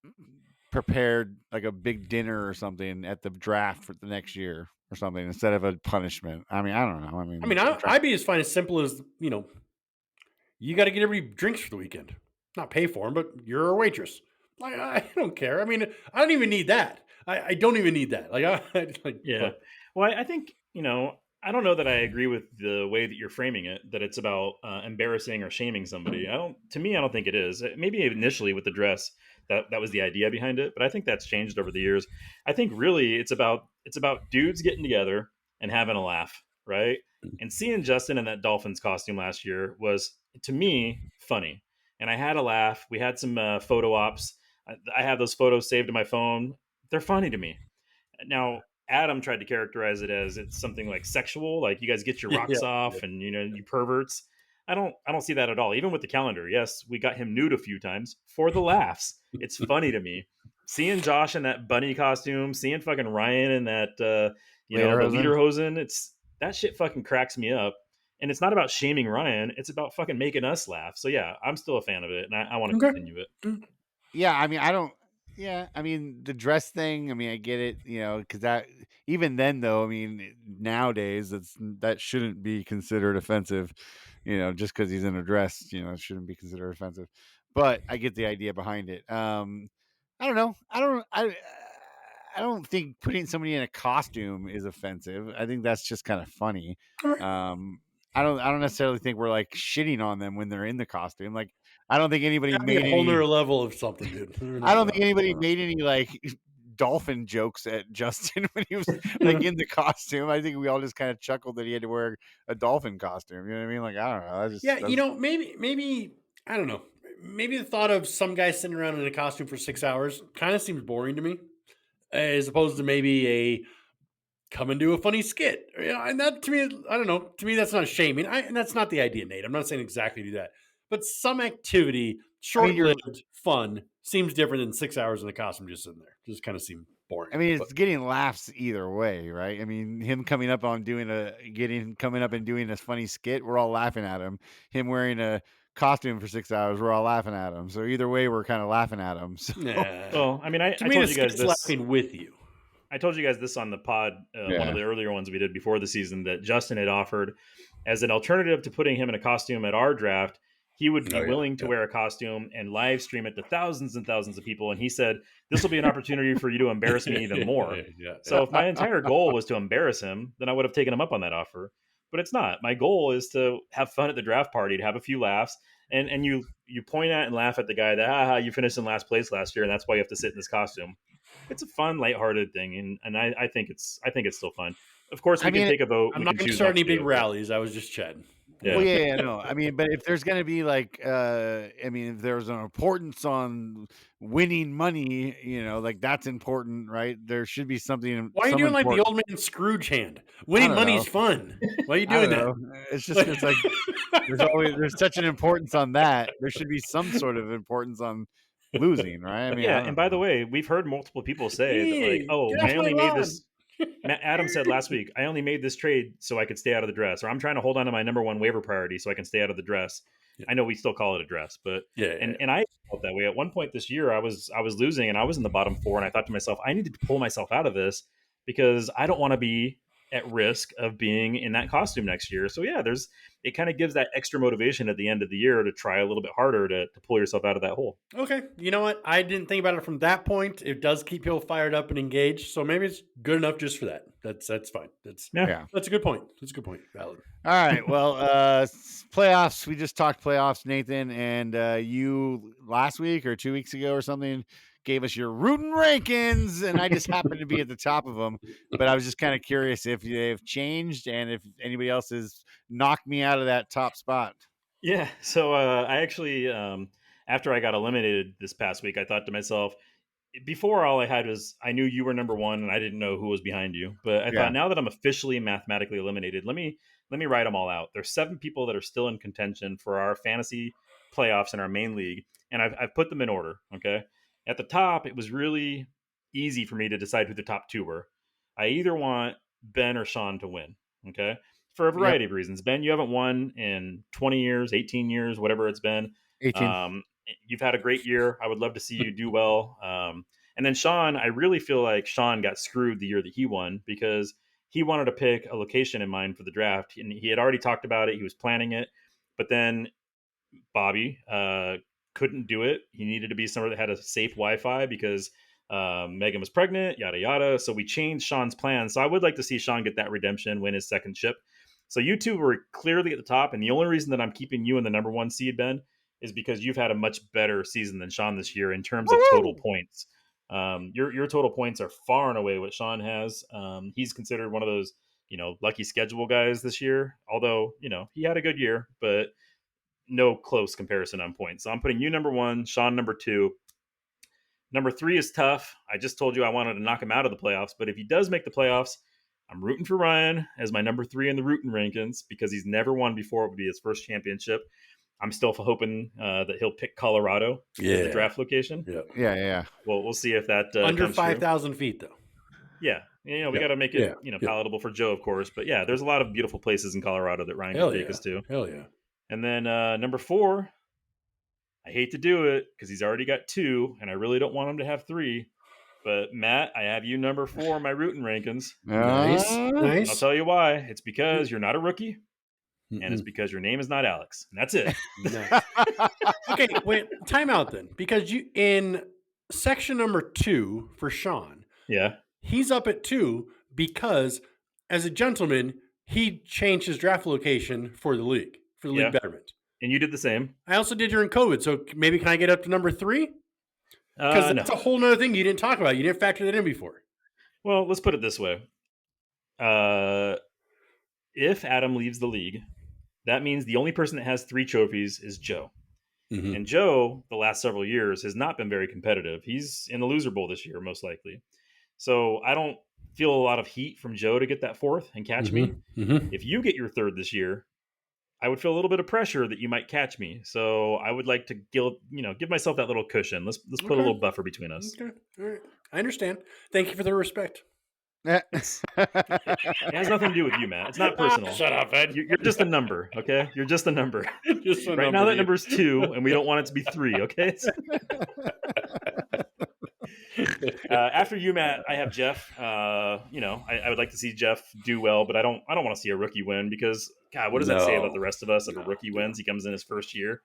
prepare like a big dinner or something at the draft for the next year or something instead of a punishment? I mean, I don't know. I'd be as fine as simple as, you got to get everybody drinks for the weekend. Not pay for them, but you're a waitress. I don't care. I mean, I don't even need that. I don't even need that. Yeah. Well, I think, I don't know that I agree with the way that you're framing it, that it's about embarrassing or shaming somebody. I don't think it is. Maybe initially with the dress, that was the idea behind it, but I think that's changed over the years. I think really it's about dudes getting together and having a laugh, right? And seeing Justin in that Dolphins costume last year was, to me, funny. And I had a laugh. We had some photo ops. I have those photos saved to my phone. They're funny to me. Now, Adam tried to characterize it as it's something like sexual, like you guys get your Yeah. rocks off and you perverts. I don't see that at all. Even with the calendar, yes, we got him nude a few times for the laughs. It's funny to me. Seeing Josh in that bunny costume, seeing fucking Ryan in that the Lederhosen. Lederhosen, it's that shit fucking cracks me up. And it's not about shaming Ryan, it's about fucking making us laugh. So yeah, I'm still a fan of it and I want to Okay. continue it. Yeah, I mean, I don't. Yeah, I mean the dress thing. I mean, I get it. Because that even then though, I mean nowadays that shouldn't be considered offensive. Just because he's in a dress, it shouldn't be considered offensive. But I get the idea behind it. I don't know. I don't think putting somebody in a costume is offensive. I think that's just kind of funny. All right. I don't necessarily think we're like shitting on them when they're in the costume. Like I don't think anybody That'd be made a whole any. nother level of something, dude. I don't think anybody made any like dolphin jokes at Justin when he was like in the costume. I think we all just kind of chuckled that he had to wear a dolphin costume. You know what I mean? Like I don't know. Yeah, maybe I don't know. Maybe the thought of some guy sitting around in a costume for 6 hours kind of seems boring to me, as opposed to maybe a come and do a funny skit. And that to me, I don't know. To me, that's not shaming. And that's not the idea, Nate. I'm not saying exactly do that, but some activity, short-lived, fun, seems different than 6 hours in a costume just sitting there. Just kind of seem boring. I mean, it's getting laughs either way, right? I mean, him coming up and doing a funny skit, we're all laughing at him. Him wearing a costume for 6 hours, we're all laughing at him. So either way, we're kind of laughing at him. So. Yeah. Well, I mean, I to me, told the you guys skit's this. laughing with you. I told you guys this on the pod, one of the earlier ones we did before the season, that Justin had offered as an alternative to putting him in a costume at our draft. He would be willing to wear a costume and live stream it to thousands and thousands of people. And he said, this will be an opportunity for you to embarrass me even more. So if my entire goal was to embarrass him, then I would have taken him up on that offer. But it's not. My goal is to have fun at the draft party, to have a few laughs. And you point at and laugh at the guy that, you finished in last place last year, and that's why you have to sit in this costume. It's a fun, lighthearted thing, and I think it's still fun. Of course, we can take a vote. I'm not going to start any big rallies. I was just chatting. Yeah. Well, yeah, no. I mean, but if there's going to be like, if there's an importance on winning money, like that's important, right? There should be something. Why are you doing like the old man Scrooge hand? Winning money is fun. Why are you doing that? It's just it's like there's such an importance on that. There should be some sort of importance on losing, right? I mean, and by the way, we've heard multiple people say that, like, I only made this. Adam said last week, I only made this trade so I could stay out of the dress, or I'm trying to hold on to my number one waiver priority so I can stay out of the dress. I know we still call it a dress, but and I felt that way at one point this year. I was losing and I was in the bottom four, and I thought to myself, I needed to pull myself out of this because I don't want to be at risk of being in that costume next year. So yeah, it kind of gives that extra motivation at the end of the year to try a little bit harder to pull yourself out of that hole. Okay. You know what? I didn't think about it from that point. It does keep people fired up and engaged. So maybe it's good enough just for that. That's fine. That's a good point. That's a good point. Valid. All right. Well, playoffs. We just talked playoffs, Nathan, and you last week or 2 weeks ago or something gave us your rooting rankings, and I just happened to be at the top of them. But I was just kind of curious if they've changed and if anybody else has knocked me out of that top spot. Yeah. So I actually, after I got eliminated this past week, I thought to myself, before all I had was I knew you were number one and I didn't know who was behind you. But I thought now that I'm officially mathematically eliminated, let me write them all out. There's 7 people that are still in contention for our fantasy playoffs in our main league, and I've put them in order. Okay. At the top, it was really easy for me to decide who the top 2 were. I either want Ben or Sean to win. Okay. For a variety of reasons. Ben, you haven't won in 20 years, 18 years, whatever it's been. 18. You've had a great year. I would love to see you do well. And then Sean, I really feel like Sean got screwed the year that he won because he wanted to pick a location in mind for the draft. And he had already talked about it. He was planning it. But then Bobby couldn't do it. He needed to be somewhere that had a safe Wi-Fi because Megan was pregnant, yada, yada. So we changed Sean's plan. So I would like to see Sean get that redemption, win his second chip. So you two were clearly at the top. And the only reason that I'm keeping you in the number 1 seed, Ben, is because you've had a much better season than Sean this year in terms of total points. Your total points are far and away what Sean has. He's considered one of those lucky schedule guys this year. Although, he had a good year, but no close comparison on points. So I'm putting you number 1, Sean number 2. Number 3 is tough. I just told you I wanted to knock him out of the playoffs, but if he does make the playoffs, I'm rooting for Ryan as my number 3 in the rooting rankings because he's never won before. It would be his first championship. I'm still hoping that he'll pick Colorado as the draft location. Yeah. Well, we'll see if that under 5,000 feet though. Yeah, we got to make it palatable for Joe, of course. But yeah, there's a lot of beautiful places in Colorado that Ryan can take us to. Hell yeah! And then number 4, I hate to do it because he's already got 2, and I really don't want him to have 3. But Matt, I have you number 4 in my rooting rankings. Nice. I'll tell you why. It's because you're not a rookie, and it's because your name is not Alex, and that's it. Okay, wait, time out then, because you in section number 2 for Sean. Yeah, he's up at 2 because, as a gentleman, he changed his draft location for the league betterment. And you did the same. I also did during COVID, so maybe can I get up to number 3? Because that's a whole nother thing you didn't talk about. You didn't factor that in before. Well, let's put it this way. If Adam leaves the league, that means the only person that has 3 trophies is Joe. Mm-hmm. And Joe, the last several years, has not been very competitive. He's in the loser bowl this year, most likely. So I don't feel a lot of heat from Joe to get that 4th and catch me. Mm-hmm. If you get your 3rd this year, I would feel a little bit of pressure that you might catch me. So I would like to give myself that little cushion. Let's put a little buffer between us. Okay. All right. I understand. Thank you for the respect. It has nothing to do with you, Matt. It's not personal. Shut up, Ed. You're just a number, okay? You're just a number. Right now that number's 2, and we don't want it to be 3, okay? After you, Matt, I have Jeff. I would like to see Jeff do well, but I don't want to see a rookie win because, God, what does that say about the rest of us if a rookie wins? He comes in his first year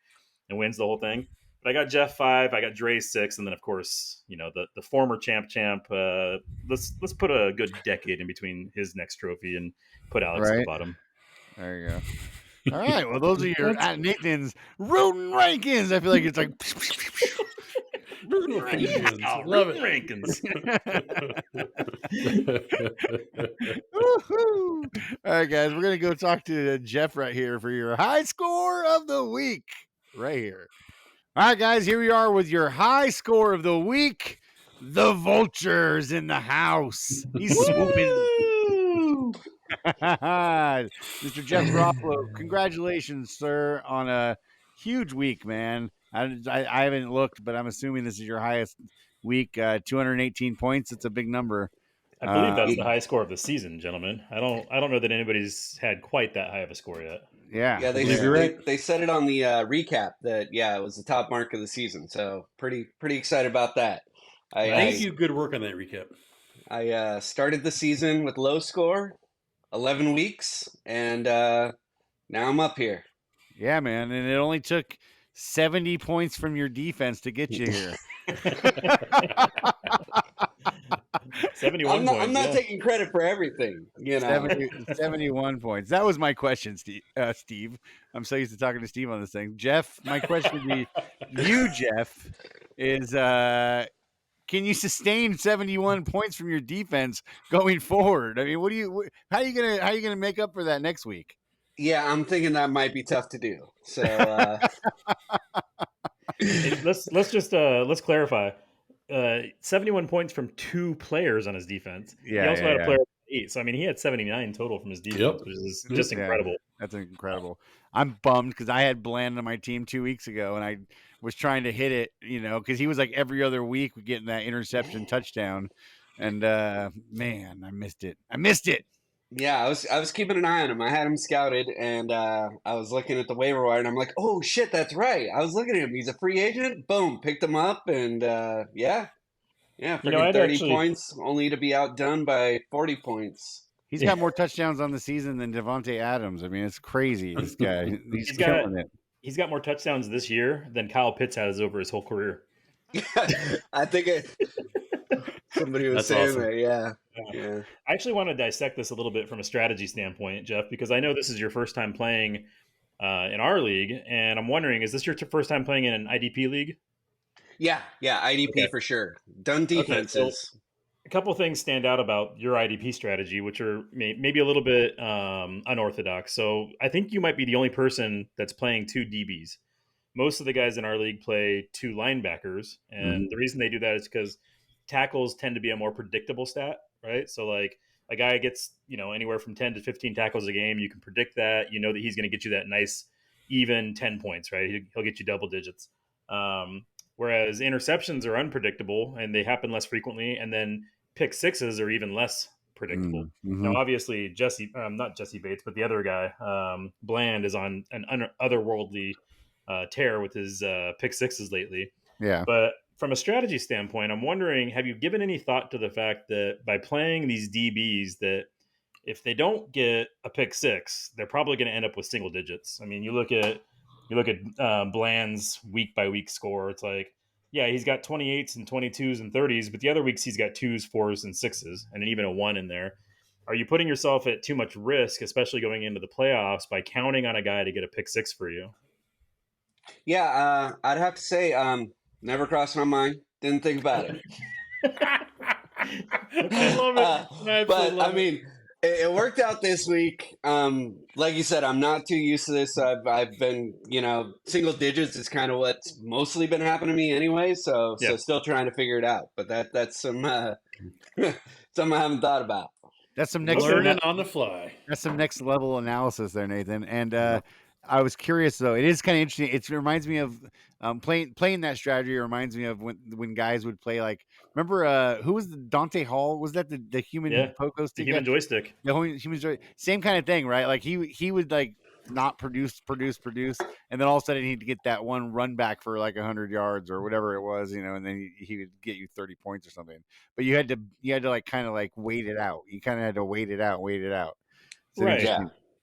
and wins the whole thing. But I got Jeff 5, I got Dre 6, and then of course, the former champ. Let's put a good decade in between his next trophy and put Alex at the bottom. There you go. All right. Well, those are your Nathan's rooting rankings. I feel like it's like rooting rankings. I love it. Rankings. All right, guys, we're gonna go talk to Jeff right here for your high score of the week. Right here. All right, guys, here we are with your high score of the week. The Vulture's in the house. He's swooping. Mr. Jeff Garofalo, congratulations, sir, on a huge week, man. I haven't looked, but I'm assuming this is your highest week. 218 points. It's a big number. I believe that's the high score of the season, gentlemen. I don't know that anybody's had quite that high of a score yet. Yeah, they said it on the recap that it was the top mark of the season. So pretty excited about that. Thank you. Good work on that recap. I started the season with low score, 11 weeks, and now I'm up here. Yeah, man, and it only took 70 points from your defense to get you here. 71 points. I'm not taking credit for everything. 71 points. That was my question, Steve. I'm so used to talking to Steve on this thing. Jeff, my question to you, Jeff, is can you sustain 71 points from your defense going forward? I mean, how are you gonna make up for that next week? Yeah, I'm thinking that might be tough to do. So let's clarify. 71 points from 2 players on his defense. Yeah, he also had a player with 8. So I mean, he had 79 total from his defense, which is just incredible. That's incredible. I'm bummed because I had Bland on my team 2 weeks ago, and I was trying to hit it, because he was like every other week getting that interception touchdown, and man, I missed it. Yeah, I was keeping an eye on him. I had him scouted, and I was looking at the waiver wire, and I'm like, oh shit, that's right. I was looking at him. He's a free agent. Boom, picked him up, and freaking 30 points, only to be outdone by 40 points. He's got more touchdowns on the season than Devontae Adams. I mean, it's crazy. This guy, he's killing it. He's got more touchdowns this year than Kyle Pitts has over his whole career. I think somebody was saying awesome. That, yeah. I actually want to dissect this a little bit from a strategy standpoint, Jeff, because I know this is your first time playing in our league, and I'm wondering, is this your first time playing in an IDP league? Yeah, IDP for sure. Done defenses. a couple things stand out about your IDP strategy, which are maybe a little bit unorthodox. So I think you might be the only person that's playing 2 DBs. Most of the guys in our league play 2 linebackers, and the reason they do that is because tackles tend to be a more predictable stat, right? So like a guy gets anywhere from 10 to 15 tackles a game, you can predict that. You know that he's going to get you that nice even 10 points, right? He'll get you double digits. Whereas interceptions are unpredictable and they happen less frequently, and then pick sixes are even less predictable. Now, obviously, not Jesse Bates, but the other guy, Bland, is on an otherworldly tear with his pick sixes lately. Yeah. But from a strategy standpoint, I'm wondering, have you given any thought to the fact that by playing these DBs, that if they don't get a pick six, they're probably going to end up with single digits? I mean, you look at Bland's week by week score. It's like, yeah, he's got 28s and 22s and 30s, but the other weeks he's got 2s, 4s, and 6s, and even a 1 in there. Are you putting yourself at too much risk, especially going into the playoffs, by counting on a guy to get a pick six for you? Yeah, I'd have to say, never crossed my mind. Didn't think about it. I love it. But I mean, it worked out this week. Like you said, I'm not too used to this. I've been, single digits is kind of what's mostly been happening to me anyway. So still trying to figure it out. But that's some something I haven't thought about. That's some next learning on the fly. That's some next level analysis there, Nathan. And I was curious though. It is kind of interesting. It reminds me of playing that strategy. Reminds me of when guys would play like. Remember who was Dante Hall? Was that the human pogo stick? The human joystick. The human joystick. Same kind of thing, right? Like he would like not produce, and then all of a sudden he'd get that one run back for like 100 yards or whatever it was, and then he would get you 30 points or something. But you had to like kind of like wait it out. You kind of had to wait it out. So right. Yeah.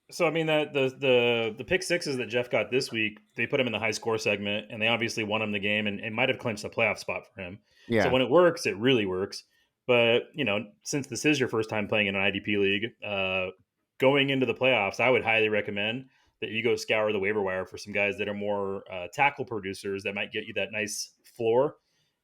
So I mean that the pick sixes that Jeff got this week, they put him in the high score segment, and they obviously won him the game, and it might have clinched the playoff spot for him. Yeah. So when it works, it really works. But since this is your first time playing in an IDP league, going into the playoffs, I would highly recommend that you go scour the waiver wire for some guys that are more tackle producers that might get you that nice floor,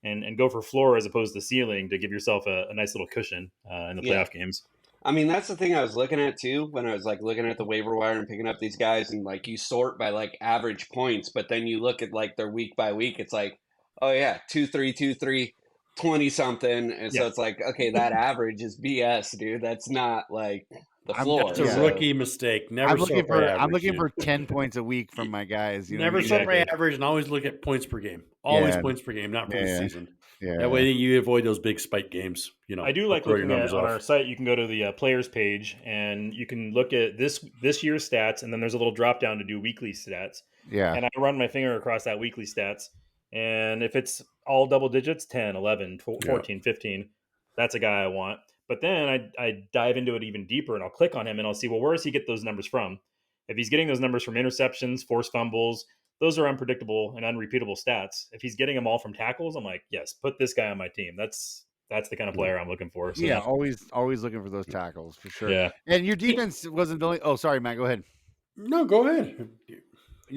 and go for floor as opposed to ceiling to give yourself a nice little cushion in the playoff games. I mean, that's the thing I was looking at too when I was like looking at the waiver wire and picking up these guys, and like you sort by like average points, but then you look at like their week by week, it's like, oh yeah, 2-3, 2-3, 20 something. And so it's like, okay, that average is BS, dude. That's not like the floor. That's a rookie mistake. I'm looking for 10 points a week from my guys. Never sort by average, and always look at points per game. Always points per game, not per season. Yeah. That way you avoid those big spike games. I do like looking at on our site. You can go to the players page and you can look at this year's stats, and then there's a little drop down to do weekly stats. Yeah. And I run my finger across that weekly stats, and if it's all double digits, 10, 11, 14, 15, that's a guy I want. But then I dive into it even deeper, and I'll click on him and I'll see, well, where does he get those numbers from? If he's getting those numbers from interceptions, forced fumbles, those are unpredictable and unrepeatable stats. If he's getting them all from tackles, I'm like, yes, put this guy on my team. That's the kind of player I'm looking for. So. Yeah, always looking for those tackles for sure. Yeah. And your defense wasn't the only. Oh, sorry, Matt. Go ahead. No, go ahead.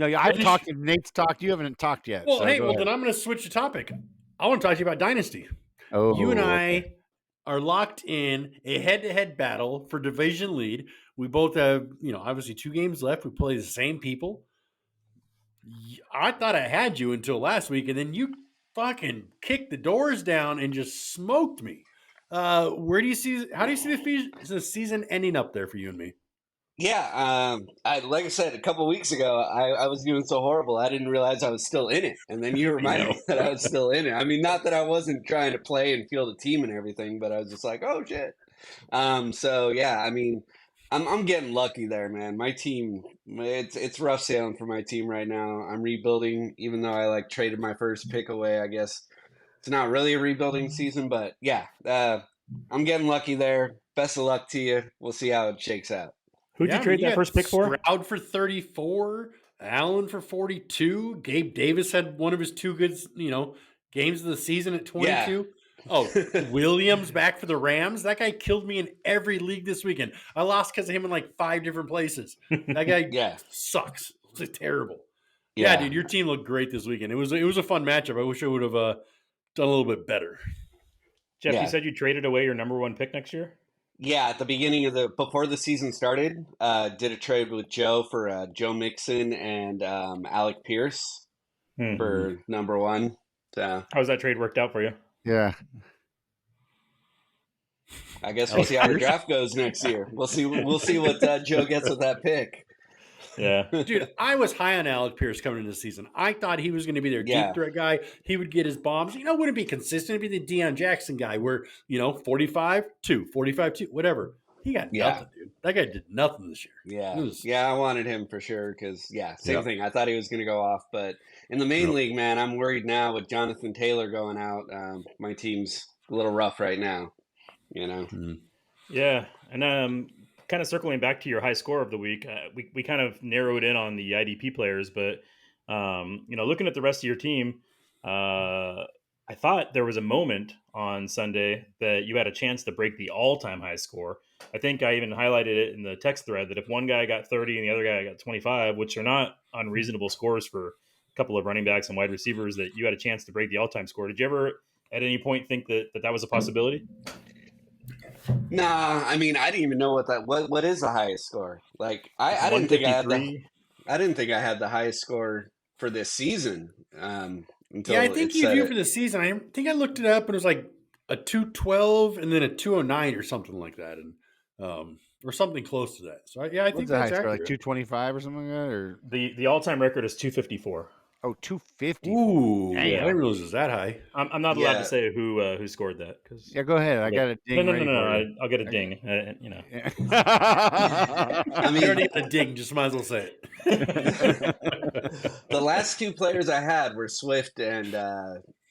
I've talked. Nate's talked. You haven't talked yet. Well, then I'm going to switch the topic. I want to talk to you about Dynasty. Oh, you and I are locked in a head-to-head battle for division lead. We both have, obviously 2 games left. We play the same people. I thought I had you until last week, and then you fucking kicked the doors down and just smoked me. How do you see the season ending up there for you and me? Yeah, like I said a couple weeks ago, I was doing so horrible, I didn't realize I was still in it, and then you reminded me that I was still in it. I mean, not that I wasn't trying to play and field the team and everything, but I was just like, oh shit. So yeah, I mean, I'm getting lucky there, man. My team, it's rough sailing for my team right now. I'm rebuilding, even though I like traded my first pick away. I guess it's not really a rebuilding season, but yeah, I'm getting lucky there. Best of luck to you. We'll see how it shakes out. Who'd you trade that first pick for? Stroud for 34, Allen for 42. Gabe Davis had one of his 2 good, games of the season at 22. Yeah. Oh, Williams back for the Rams. That guy killed me in every league this weekend. I lost because of him in like 5 different places. That guy sucks. It's terrible. Yeah, dude, your team looked great this weekend. It was a fun matchup. I wish I would have done a little bit better. Jeff, Yeah. you said you traded away your number 1 pick next year? Yeah, at the beginning of before the season started, did a trade with Joe for Joe Mixon and Alec Pierce for number 1. So How's that trade worked out for you? Yeah. I guess we'll see how the draft goes next year. We'll see what Joe gets with that pick. Yeah. Dude, I was high on Alec Pierce coming into the season. I thought he was going to be their Yeah. deep threat guy. He would get his bombs. Wouldn't be consistent. He'd be the Deion Jackson guy where, 45-2, 45-2, whatever. He got nothing, dude. That guy did nothing this year. Yeah. Yeah, I wanted him for sure because, same thing. I thought he was going to go off. But in the main league, man, I'm worried now with Jonathan Taylor going out. My team's a little rough right now, Yeah. And kind of circling back to your high score of the week, we kind of narrowed in on the IDP players, but looking at the rest of your team, I thought there was a moment on Sunday that you had a chance to break the all-time high score. I think I even highlighted it in the text thread that if one guy got 30 and the other guy got 25, which are not unreasonable scores for a couple of running backs and wide receivers, that you had a chance to break the all-time score. Did you ever at any point think that was a possibility? Nah, I mean, I didn't even know what is the highest score. Like, I didn't think I had the highest score for this season. Until I think you do for the season. I think I looked it up and it was like a 212 and then a 209 or something like that, and or something close to that. So I think that's accurate. Like 225 or something like that, or the all-time record is 254. Oh, 250. Ooh, Damn. I didn't realize it was that high. I'm not allowed to say who scored that. Yeah, go ahead. I got a ding. No. I'll get a ding. Yeah. I mean, you already got a ding. Just might as well say it. The last 2 players I had were Swift and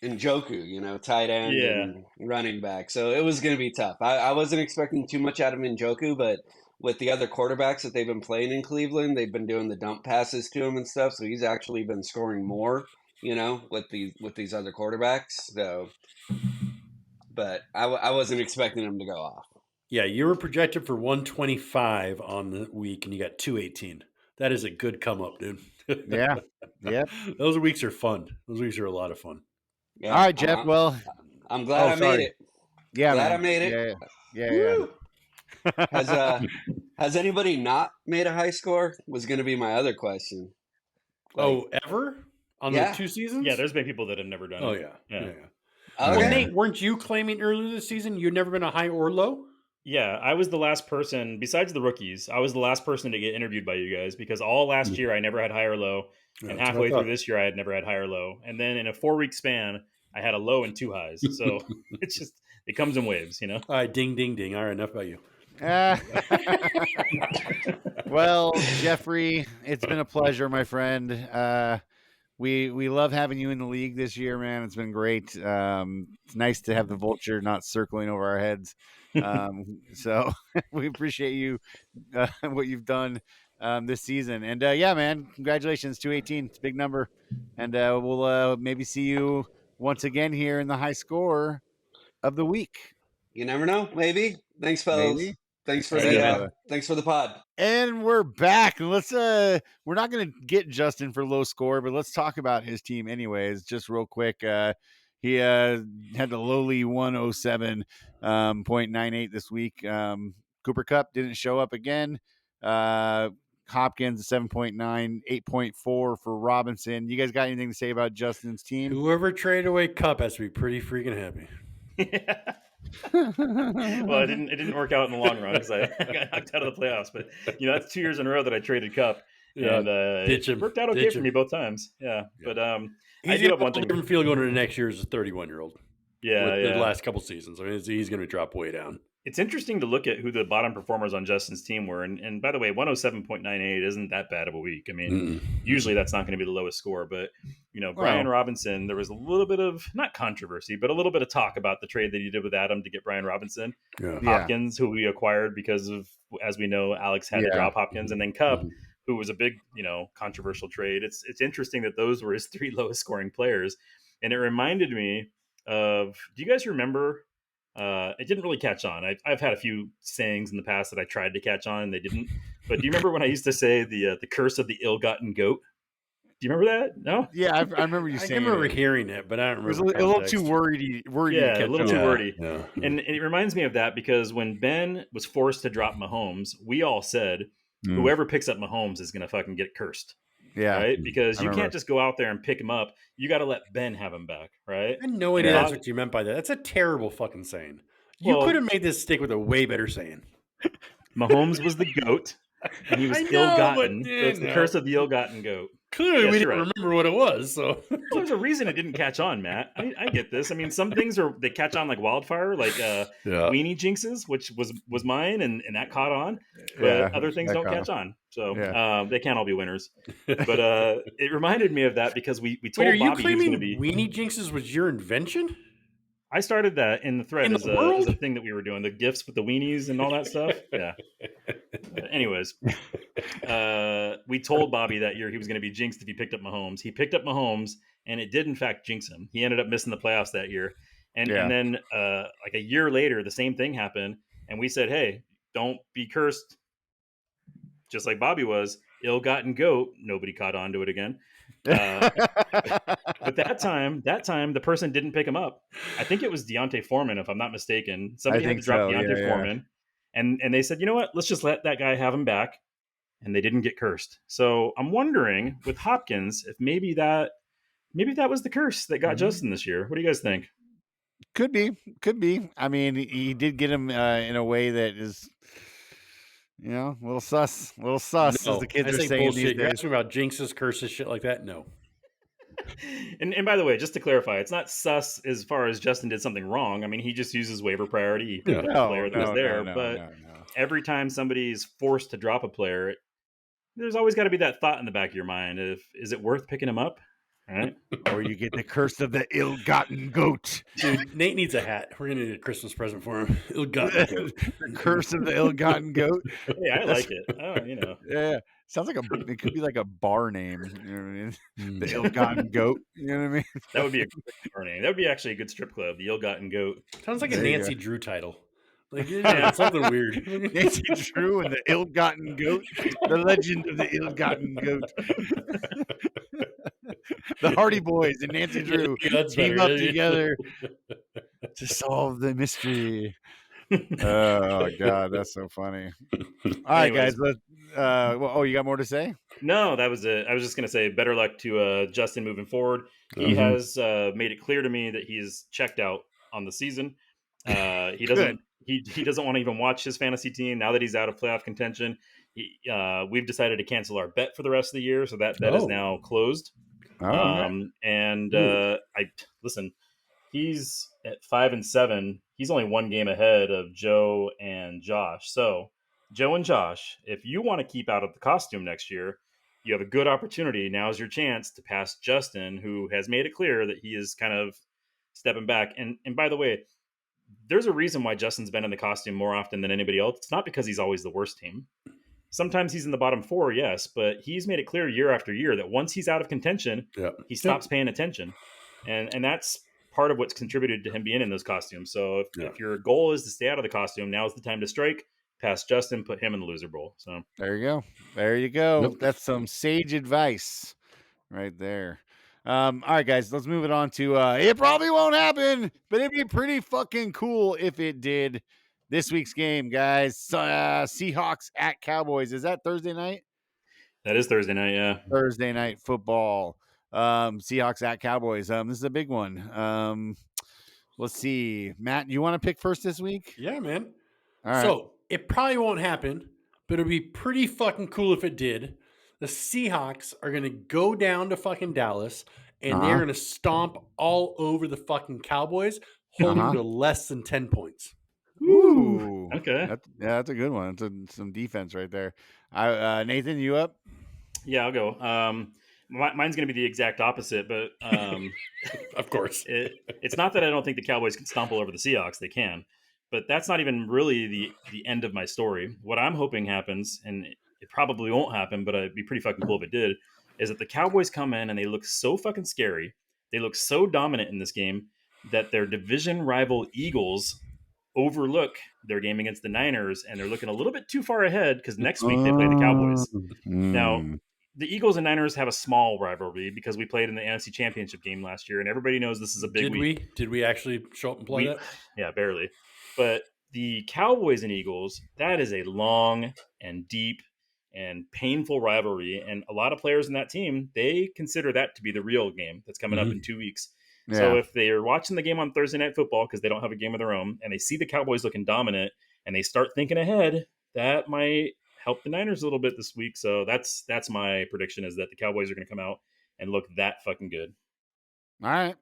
Njoku, tight end and running back. So it was going to be tough. I wasn't expecting too much out of Njoku, but with the other quarterbacks that they've been playing in Cleveland, they've been doing the dump passes to him and stuff. So he's actually been scoring more, with these other quarterbacks. So, but I wasn't expecting him to go off. Yeah, you were projected for 125 on the week, and you got 218. That is a good come up, dude. Yeah. Those weeks are fun. Those weeks are a lot of fun. Yeah, all right, Jeff. I'm glad I made it. Yeah, glad I made it. Yeah. Has anybody not made a high score? Was going to be my other question. Ever on the 2 seasons? Yeah, there's been people that have never done it. Yeah. Okay. Well, Nate, weren't you claiming earlier this season you'd never been a high or low? Yeah, I was the last person, besides the rookies, I was the last person to get interviewed by you guys because all last year I never had high or low, and halfway through this year I had never had high or low. And then in a 4-week span, I had a low and 2 highs. So it comes in waves, All right, ding, ding, ding. All right, enough about you. Well, Jeffrey, it's been a pleasure, my friend. We love having you in the league this year, man. It's been great. It's nice to have the vulture not circling over our heads. So we appreciate you, what you've done this season. And man, congratulations, 218. It's a big number. And we'll maybe see you once again here in the high score of the week. You never know. Maybe. Thanks, fellas. Maybe. Thanks for the pod. And we're back. Let's we're not going to get Justin for low score, but let's talk about his team anyways, just real quick. He had the lowly 107.98 this week. Cooper Kupp didn't show up again. Hopkins 7.9, 8.4 for Robinson. You guys got anything to say about Justin's team? Whoever traded away Kupp has to be pretty freaking happy. Well, it didn't work out in the long run because I got knocked out of the playoffs. But that's 2 years in a row that I traded Kupp, and it worked out okay for me both times. Yeah. But I do have one thing. Different feel going into next year as a 31-year-old. Yeah, the last couple seasons. I mean, he's going to drop way down. It's interesting to look at who the bottom performers on Justin's team were. And by the way, 107.98 isn't that bad of a week. I mean, usually that's not going to be the lowest score. But, Brian Robinson, there was a little bit of, not controversy, but a little bit of talk about the trade that he did with Adam to get Brian Robinson. Yeah. Hopkins, who we acquired because of, as we know, Alex had to drop Hopkins. And then Kupp, who was a big, controversial trade. It's interesting that those were his 3 lowest scoring players. And it reminded me of, do you guys remember... it didn't really catch on. I've had a few sayings in the past that I tried to catch on and they didn't. But do you remember when I used to say the curse of the ill-gotten goat? Do you remember that? No. Yeah, I remember you I saying remember it. hearing it, but I don't It was remember. a little too context. wordy to Yeah, a catch little on. too wordy. Yeah. And it reminds me of that because when Ben was forced to drop Mahomes, we all said, Mm. whoever picks up Mahomes is going to fucking get cursed. Yeah, Right? Because I you remember. can't just go out there and pick him up. You got to let Ben have him back. Right? I had no idea Yeah. that's what you meant by that. That's a terrible fucking saying. You Well- could have made this stick with a way better saying. Mahomes was the goat and he was I know, ill-gotten. but, So it's the no. curse of the ill-gotten goat. Clearly, Yes, we you're didn't right. remember what it was. So Well, there's a reason it didn't catch on, Matt. I get this. I mean, some things they catch on like wildfire, like yeah. weenie jinxes, which was mine, and that caught on. But Yeah, other things that don't caught catch on, so Yeah. they can't all be winners. But it reminded me of that because we told Wait, are you Bobby he was claiming going to be. weenie jinxes was your invention? I started that in the thread In the as a world? thing that we were doing, the gifts with the weenies and all that stuff. Yeah. Anyways, we told Bobby that year he was going to be jinxed if he picked up Mahomes. He picked up Mahomes, and it did in fact jinx him. He ended up missing the playoffs that year, and then like a year later, the same thing happened, and we said, "Hey, don't be cursed." Just like Bobby was, ill-gotten goat. Nobody caught on to it again. But that time, the person didn't pick him up. I think it was Deontay Foreman, if I'm not mistaken. Somebody had to think drop so, Deontay yeah. Foreman, and they said, you know what? Let's just let that guy have him back, and they didn't get cursed. So I'm wondering with Hopkins if maybe that was the curse that got Justin this year. What do you guys think? Could be. I mean, he did get him in a way that is, a little sus, as the kids I are say saying bullshit. these You're days. asking about jinxes, curses, shit like that? No. And by the way, just to clarify, it's not sus as far as Justin did something wrong. I mean, he just uses waiver priority. He picked up a player that was there. But every time somebody's forced to drop a player, there's always got to be that thought in the back of your mind: is it worth picking him up? Right? Or you get the curse of the ill-gotten goat. Dude, Nate needs a hat. We're going to need a Christmas present for him. Ill-gotten goat. The curse of the ill-gotten goat. Hey, I like it. Oh, Yeah. Sounds like it could be like a bar name. You know what I mean? The ill-gotten goat. You know what I mean? That would be a great bar name. That would be actually a good strip club, the ill-gotten goat. Sounds like a There you Nancy Drew title. Like, yeah, something weird. Nancy Drew and the ill-gotten goat. The legend of the ill-gotten goat. The Hardy Boys and Nancy Drew That's team better. up together to solve the mystery. Oh God, that's so funny. All right, Anyways. guys. You got more to say? No, that was it. I was just going to say better luck to Justin moving forward. He has made it clear to me that he's checked out on the season. He doesn't. He doesn't want to even watch his fantasy team now that he's out of playoff contention. We've decided to cancel our bet for the rest of the year, so that bet is now closed. Listen, he's at 5-7. He's only one game ahead of Joe and Josh. So, Joe and Josh, if you want to keep out of the costume next year, you have a good opportunity. Now's your chance to pass Justin, who has made it clear that he is kind of stepping back. And by the way, there's a reason why Justin's been in the costume more often than anybody else. It's not because he's always the worst team. Sometimes he's in the bottom 4, yes, but he's made it clear year after year that once he's out of contention, he stops paying attention. And that's part of what's contributed to him being in those costumes. So if your goal is to stay out of the costume, now's the time to strike. Pass Justin, put him in the loser bowl. So there you go. Yep. That's some sage advice right there. All right, guys, let's move it on to it probably won't happen, but it'd be pretty fucking cool if it did. This week's game, guys, Seahawks at Cowboys. Is that Thursday night? that is Thursday night, yeah. Thursday night football. Seahawks at Cowboys. This is a big one. Let's see. Matt, you want to pick first this week? Yeah, man. All right. So it probably won't happen, but it'd be pretty fucking cool if it did. The Seahawks are going to go down to fucking Dallas, and they're going to stomp all over the fucking Cowboys, holding to less than 10 points. Ooh. Okay. That's a good one. It's some defense right there. Nathan, you up? Yeah, I'll go. Mine's going to be the exact opposite, but Of course. it's not that I don't think the Cowboys can stomp all over the Seahawks. They can. But that's not even really the end of my story. What I'm hoping happens, and it probably won't happen, but it'd be pretty fucking cool if it did, is that the Cowboys come in and they look so fucking scary. They look so dominant in this game that their division rival Eagles overlook their game against the Niners, and they're looking a little bit too far ahead because next week they play the Cowboys. Now, the Eagles and Niners have a small rivalry because we played in the NFC Championship game last year, and everybody knows this is a big week. Did we actually show up and play that? Yeah, barely. But the Cowboys and Eagles, that is a long and deep and painful rivalry, and a lot of players in that team, they consider that to be the real game that's coming up in 2 weeks. Yeah. So if they're watching the game on Thursday Night Football because they don't have a game of their own, and they see the Cowboys looking dominant, and they start thinking ahead, that might help the Niners a little bit this week. So that's my prediction, is that the Cowboys are going to come out and look that fucking good. All right.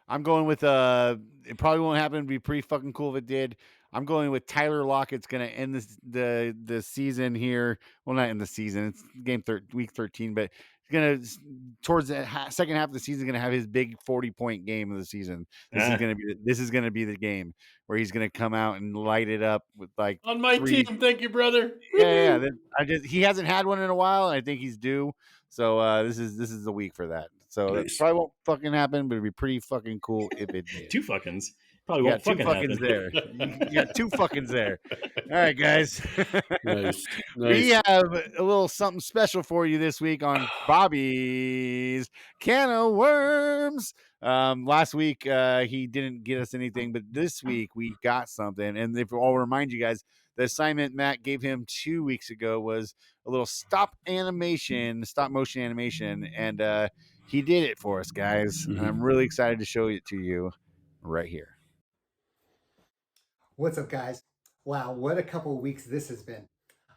I'm going with it probably won't happen. It'd be pretty fucking cool if it did. I'm going with Tyler Lockett's going to end the season here. Well, not in the season. It's week 13, but he's going to towards the second half of the season going to have his big 40-point game of the season. This is going to be the game where he's going to come out and light it up with like on my team. Thank you, brother. Yeah. He hasn't had one in a while. And I think he's due. So this is the week for that. So Nice. that probably won't fucking happen, but it'd be pretty fucking cool if it did. Two fuckings. Probably won't fucking happen. There. You got 2 fuckings there. All right, guys. Nice. We have a little something special for you this week on Bobby's Can of Worms. Last week he didn't get us anything, but this week we got something. And if I'll remind you guys, the assignment Matt gave him 2 weeks ago was a little stop motion animation, and he did it for us, guys. And I'm really excited to show it to you right here. What's up, guys? Wow, what a couple of weeks this has been.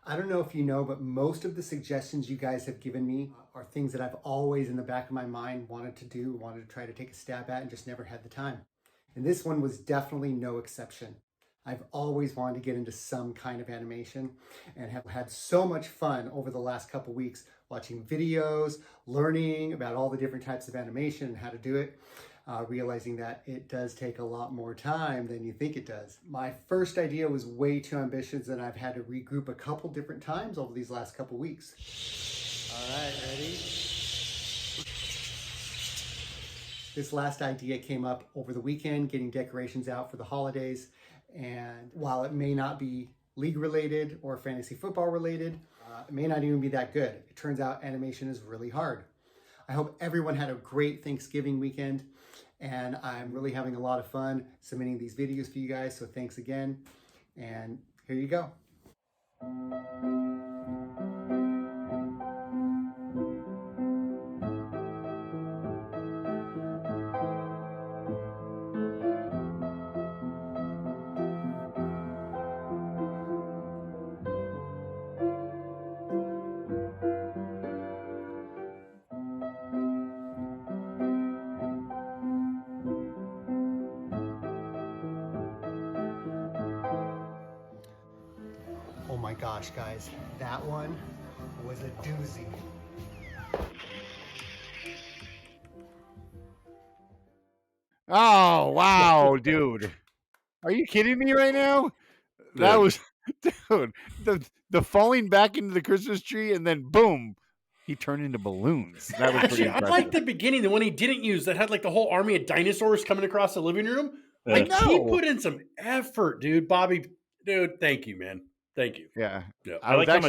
I don't know if you know, but most of the suggestions you guys have given me are things that I've always in the back of my mind wanted to try to take a stab at and just never had the time. And this one was definitely no exception. I've always wanted to get into some kind of animation and have had so much fun over the last couple of weeks watching videos, learning about all the different types of animation and how to do it. Realizing that it does take a lot more time than you think it does. My first idea was way too ambitious, and I've had to regroup a couple different times over these last couple weeks. All right, ready? This last idea came up over the weekend, getting decorations out for the holidays. And while it may not be league related or fantasy football related, it may not even be that good. It turns out animation is really hard. I hope everyone had a great Thanksgiving weekend, and I'm really having a lot of fun submitting these videos for you guys, so thanks again, and here you go. Oh my gosh, guys, that one was a doozy. Oh, wow, dude. Are you kidding me right now? That was, dude, the falling back into the Christmas tree and then boom, he turned into balloons. That was pretty Actually, I impressive. like the beginning, the one he didn't use that had like the whole army of dinosaurs coming across the living room. Yeah. Like, I he know. put in some effort, dude. Bobby, dude, thank you, man. Thank you. Yeah. Yeah. I like was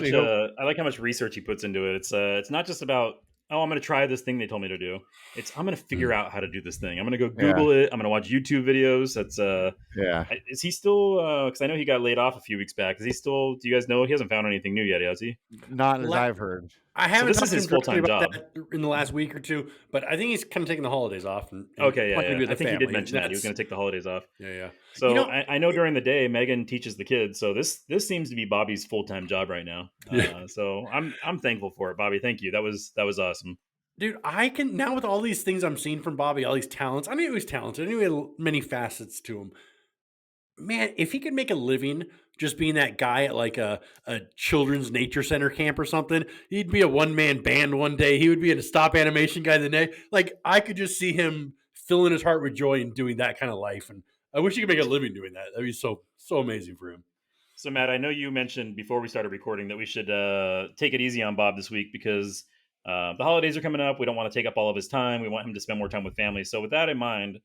how much research he puts into it. It's not just about, oh, I'm going to try this thing they told me to do. It's, I'm going to figure out how to do this thing. I'm going to go Google it. I'm going to watch YouTube videos. That's Yeah. Is he still? Because I know he got laid off a few weeks back. Is he still? Do you guys know he hasn't found anything new yet? Has he? Not as I've heard. I haven't this talked is to his him directly full-time about job. that in the last week or two, but I think he's kind of taking the holidays off. And Okay, yeah. talking to the I think he did family. mention that he was going to take the holidays off. Yeah. So You know- I know during the day Megan teaches the kids, so this seems to be Bobby's full-time job right now. Yeah. So I'm thankful for it, Bobby. Thank you. That was awesome. Dude, I can now with all these things I'm seeing from Bobby, all these talents. I knew he was talented. I knew he had many facets to him. Man, if he could make a living just being that guy at like a children's nature center camp or something, he'd be a one-man band one day. He would be a stop animation guy the next. Like, I could just see him filling his heart with joy and doing that kind of life. And I wish he could make a living doing that. That'd be so amazing for him. So Matt, I know you mentioned before we started recording that we should take it easy on Bob this week because the holidays are coming up. We don't want to take up all of his time. We want him to spend more time with family. So with that in mind,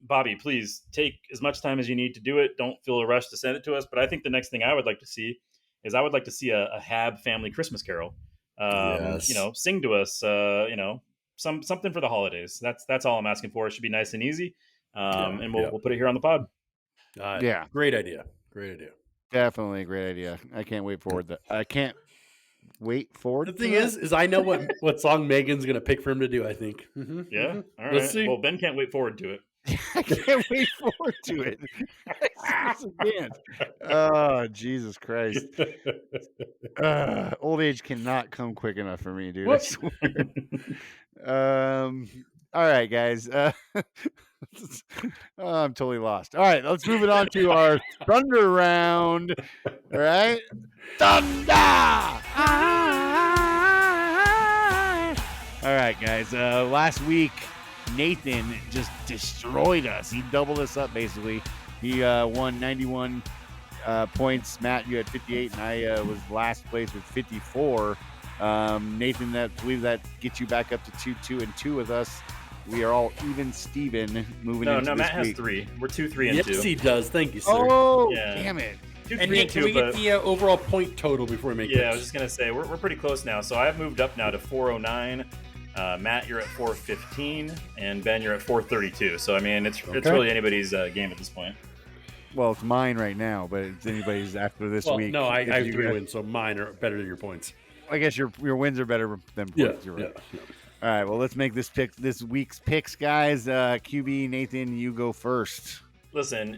Bobby, please take as much time as you need to do it. Don't feel a rush to send it to us. But I think the next thing I would like to see is a Hab family Christmas Carol. Yes. You know, sing to us. You know, something for the holidays. That's all I'm asking for. It should be nice and easy. And we'll put it here on the pod. Yeah. Great idea. Great idea. Definitely a great idea. I can't wait forward. I can't wait forward. The thing is I know what song Megan's gonna pick for him to do. I think. Mm-hmm, Yeah. mm-hmm. All right. Let's see. Well, Ben can't wait forward to it. I can't wait forward to it. Again. Oh, Jesus Christ. Old age cannot come quick enough for me, dude. I Whoops. swear. All right, guys. I'm totally lost. All right, let's move it on to our Thunder round. All right. Thunder! All right, guys. Last week, Nathan just destroyed us. He doubled us up, basically. He won 91 points. Matt, you had 58, and I was last place with 54. Nathan, I believe that gets you back up to 2-2-2 with us. We are all even Steven moving into No, this Matt has week. 3. We're 2, 3, and Yes, 2. he does. Thank you, sir. Oh, Yeah. damn it. 2, 3, And Nate, and 2. can we But get the overall point total before we make yeah, I picks? was just gonna say we're pretty close now. So I've moved up now to 409. Matt, you're at 415, and Ben, you're at 432. So I mean, it's really anybody's game at this point. Well, it's mine right now, but it's anybody's after this week. No, I If have you 3 guys- wins, so mine are better than your points. I guess your wins are better than points. You're right. All right, well, let's make this week's picks, guys. QB Nathan, you go first. Listen,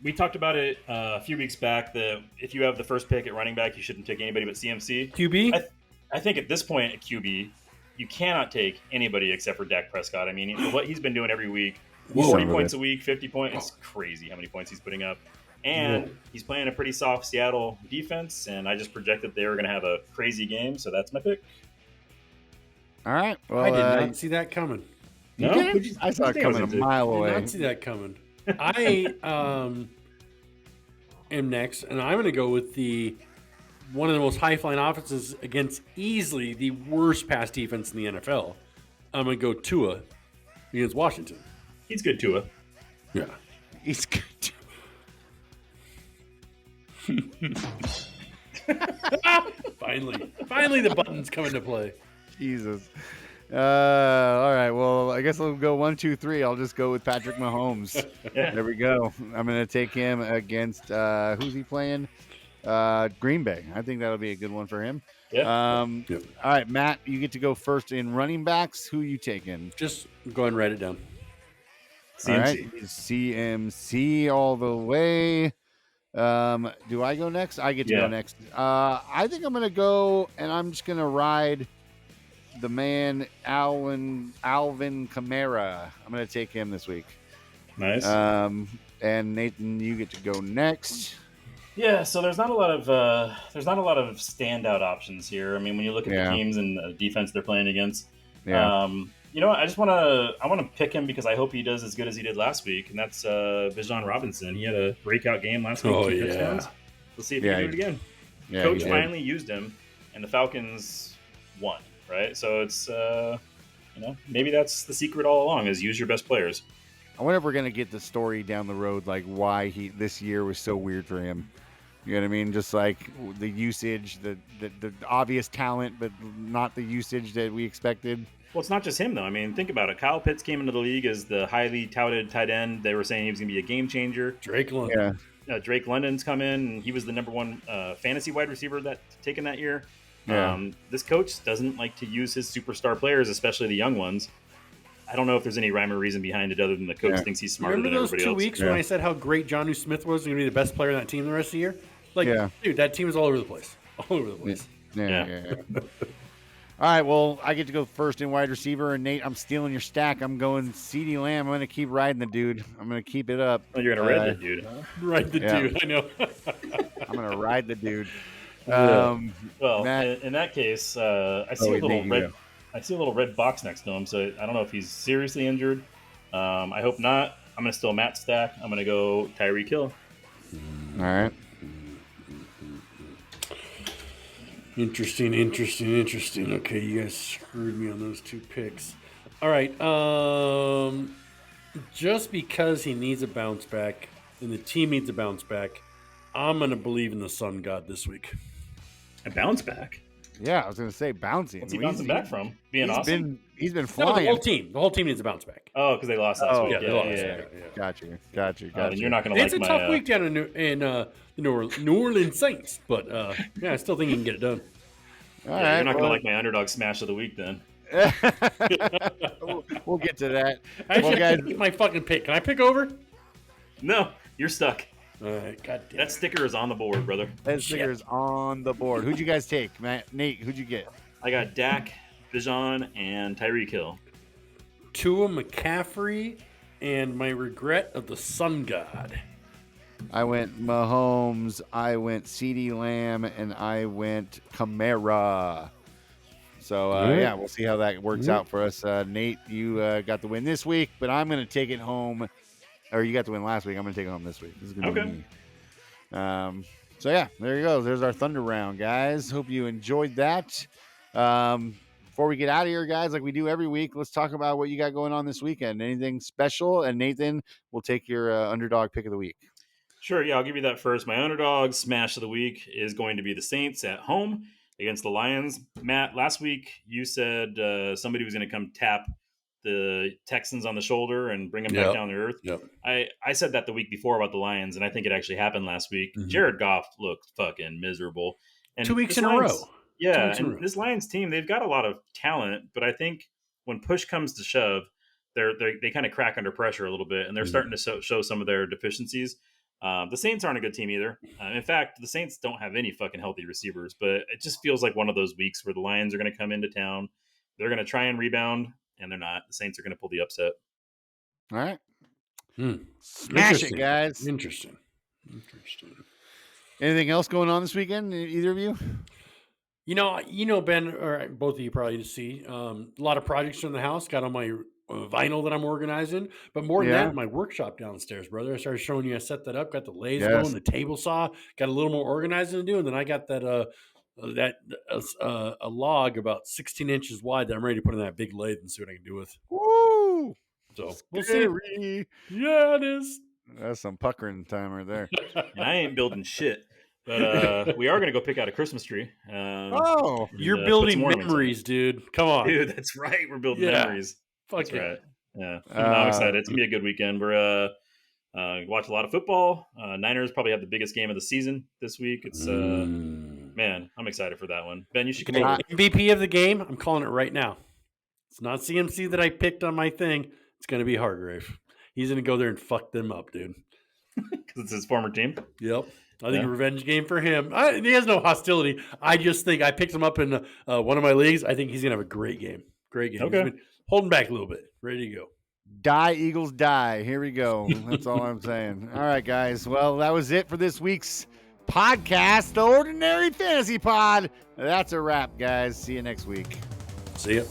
we talked about it a few weeks back that if you have the first pick at running back, you shouldn't take anybody but CMC. QB? I think at this point at QB, you cannot take anybody except for Dak Prescott. I mean, what he's been doing every week, 40 points a week, 50 points. It's crazy how many points he's putting up. And he's playing a pretty soft Seattle defense, and I just projected they were going to have a crazy game, so that's my pick. All right. Well, I did not see that coming. No? didn't? I saw it coming a mile I did away. not see that coming. I am next, and I'm going to go with one of the most high-flying offenses against easily the worst pass defense in the NFL. I'm going to go Tua against Washington. He's good, Tua. Yeah. He's good. Finally, the buttons come into play. Jesus. All right. Well, I guess I'll go 1, 2, 3. I'll just go with Patrick Mahomes. Yeah. There we go. I'm going to take him against who's he playing? Green Bay. I think that'll be a good one for him. Yeah. Yep. All right, Matt, you get to go first in running backs. Who you taking? Just go ahead and write it down. CMC. All right, CMC all the way. Do I go next? I get to go next. I think I'm going to go, and I'm just going to ride the man Alvin Kamara. I'm going to take him this week. Nice. And Nathan, you get to go next. Yeah, so there's not a lot of standout options here. I mean, when you look at the teams and the defense they're playing against, you know what? I want to pick him because I hope he does as good as he did last week, and that's Bijan Robinson. He had a breakout game last week. 2 touchdowns. Let's see if he can do it again. Yeah, Coach finally used him, and the Falcons won. Right, so it's maybe that's the secret all along: is use your best players. I wonder if we're gonna get the story down the road, like why this year was so weird for him. You know what I mean? Just like the usage, the obvious talent, but not the usage that we expected. Well, it's not just him, though. I mean, think about it. Kyle Pitts came into the league as the highly touted tight end. They were saying he was going to be a game changer. Drake London. Yeah. Drake London's come in, and he was the number 1 fantasy wide receiver taken that year. Yeah. This coach doesn't like to use his superstar players, especially the young ones. I don't know if there's any rhyme or reason behind it other than the coach thinks he's smarter Remember than those everybody 2 else. weeks when I said how great Jonnu Smith was going to be the best player on that team the rest of the year? Like, dude, that team was all over the place. All over the place. Yeah. All right, well, I get to go first in wide receiver, and Nate, I'm stealing your stack. I'm going CeeDee Lamb. I'm going to keep riding the dude. I'm going to keep it up. Oh, you're going to ride that dude. Ride the dude, I know. I'm going to ride the dude. Well, Matt, in that case, I see a little red box next to him, so I don't know if he's seriously injured. I hope not. I'm going to steal Matt's stack. I'm going to go Tyreek Hill. All right. Interesting. Okay, you guys screwed me on those 2 picks. All right. Just because he needs a bounce back and the team needs a bounce back, I'm going to believe in the sun god this week. A bounce back? Yeah, I was gonna say bouncing. What's he bouncing back from? Being awesome? He's been No, flying. the whole team needs to bounce back. Oh, because they lost last week. Yeah, they lost. yeah. Got you. Then you're not going to like It's a my. tough week down in the New Orleans Saints, but yeah, I still think he can get it done. All Yeah, right, you're not going to like my underdog smash of the week then. we'll get to that. Actually, Well, guys, my fucking pick. Can I pick over? No, you're stuck. All right, God damn. That sticker is on the board, brother. that sticker's on the board. Who'd you guys take, Nate? Who'd you get? I got Dak, Bijan, and Tyreek Hill. Tua McCaffrey and my regret of the Sun God. I went Mahomes, I went CeeDee Lamb, and I went Kamara. So, yeah, we'll see how that works out for us. Nate, you got the win this week, but I'm going to take it home. Or you got the win last week. I'm going to take it home this week. This is going to be me. So, yeah, there you go. There's our Thunder Round, guys. Hope you enjoyed that. Before we get out of here, guys, like we do every week, let's talk about what you got going on this weekend. Anything special? And Nathan will take your underdog pick of the week. Sure, yeah, I'll give you that first. My underdog smash of the week is going to be the Saints at home against the Lions. Matt, last week you said somebody was going to come tap the Texans on the shoulder and bring them back down to earth. Yep. I said that the week before about the Lions, and I think it actually happened last week. Jared Goff looked fucking miserable. And 2 weeks in a row. Yeah, and this Lions team, they've got a lot of talent, but I think when push comes to shove, they kind of crack under pressure a little bit, and they're starting to show some of their deficiencies. The Saints aren't a good team either. In fact, the Saints don't have any fucking healthy receivers, but it just feels like one of those weeks where the Lions are going to come into town. They're going to try and rebound, and they're not. The Saints are going to pull the upset. All right. Smash it, guys. Interesting. Anything else going on this weekend? Either of you? You know, Ben, or both of you probably see a lot of projects in the house. Got on my vinyl that I'm organizing, but more than that, my workshop downstairs, brother. I started showing you. I set that up, got the lathe going, the table saw, got a little more organizing to do, and then I got that a log about 16 inches wide that I'm ready to put in that big lathe and see what I can do with. Woo! So we'll see. Yeah, it is. That's some puckering time right there. And I ain't building shit. But we are going to go pick out a Christmas tree. You're building memories, dude. Come on. Dude, that's right. We're building memories. Fuck that's right. Yeah. I'm excited. It's going to be a good weekend. We're watch a lot of football. Niners probably have the biggest game of the season this week. It's man, I'm excited for that one. Ben, you should go. MVP of the game, I'm calling it right now. It's not CMC that I picked on my thing. It's going to be Hargrave. He's going to go there and fuck them up, dude. Because it's his former team? Yep. I think a revenge game for him. He has no hostility. I just think I picked him up in one of my leagues. I think he's going to have a great game. Great game. Okay. He's been holding back a little bit. Ready to go. Die, Eagles, die. Here we go. That's all I'm saying. All right, guys. Well, that was it for this week's podcast, The Ordinary Fantasy Pod. That's a wrap, guys. See you next week. See ya.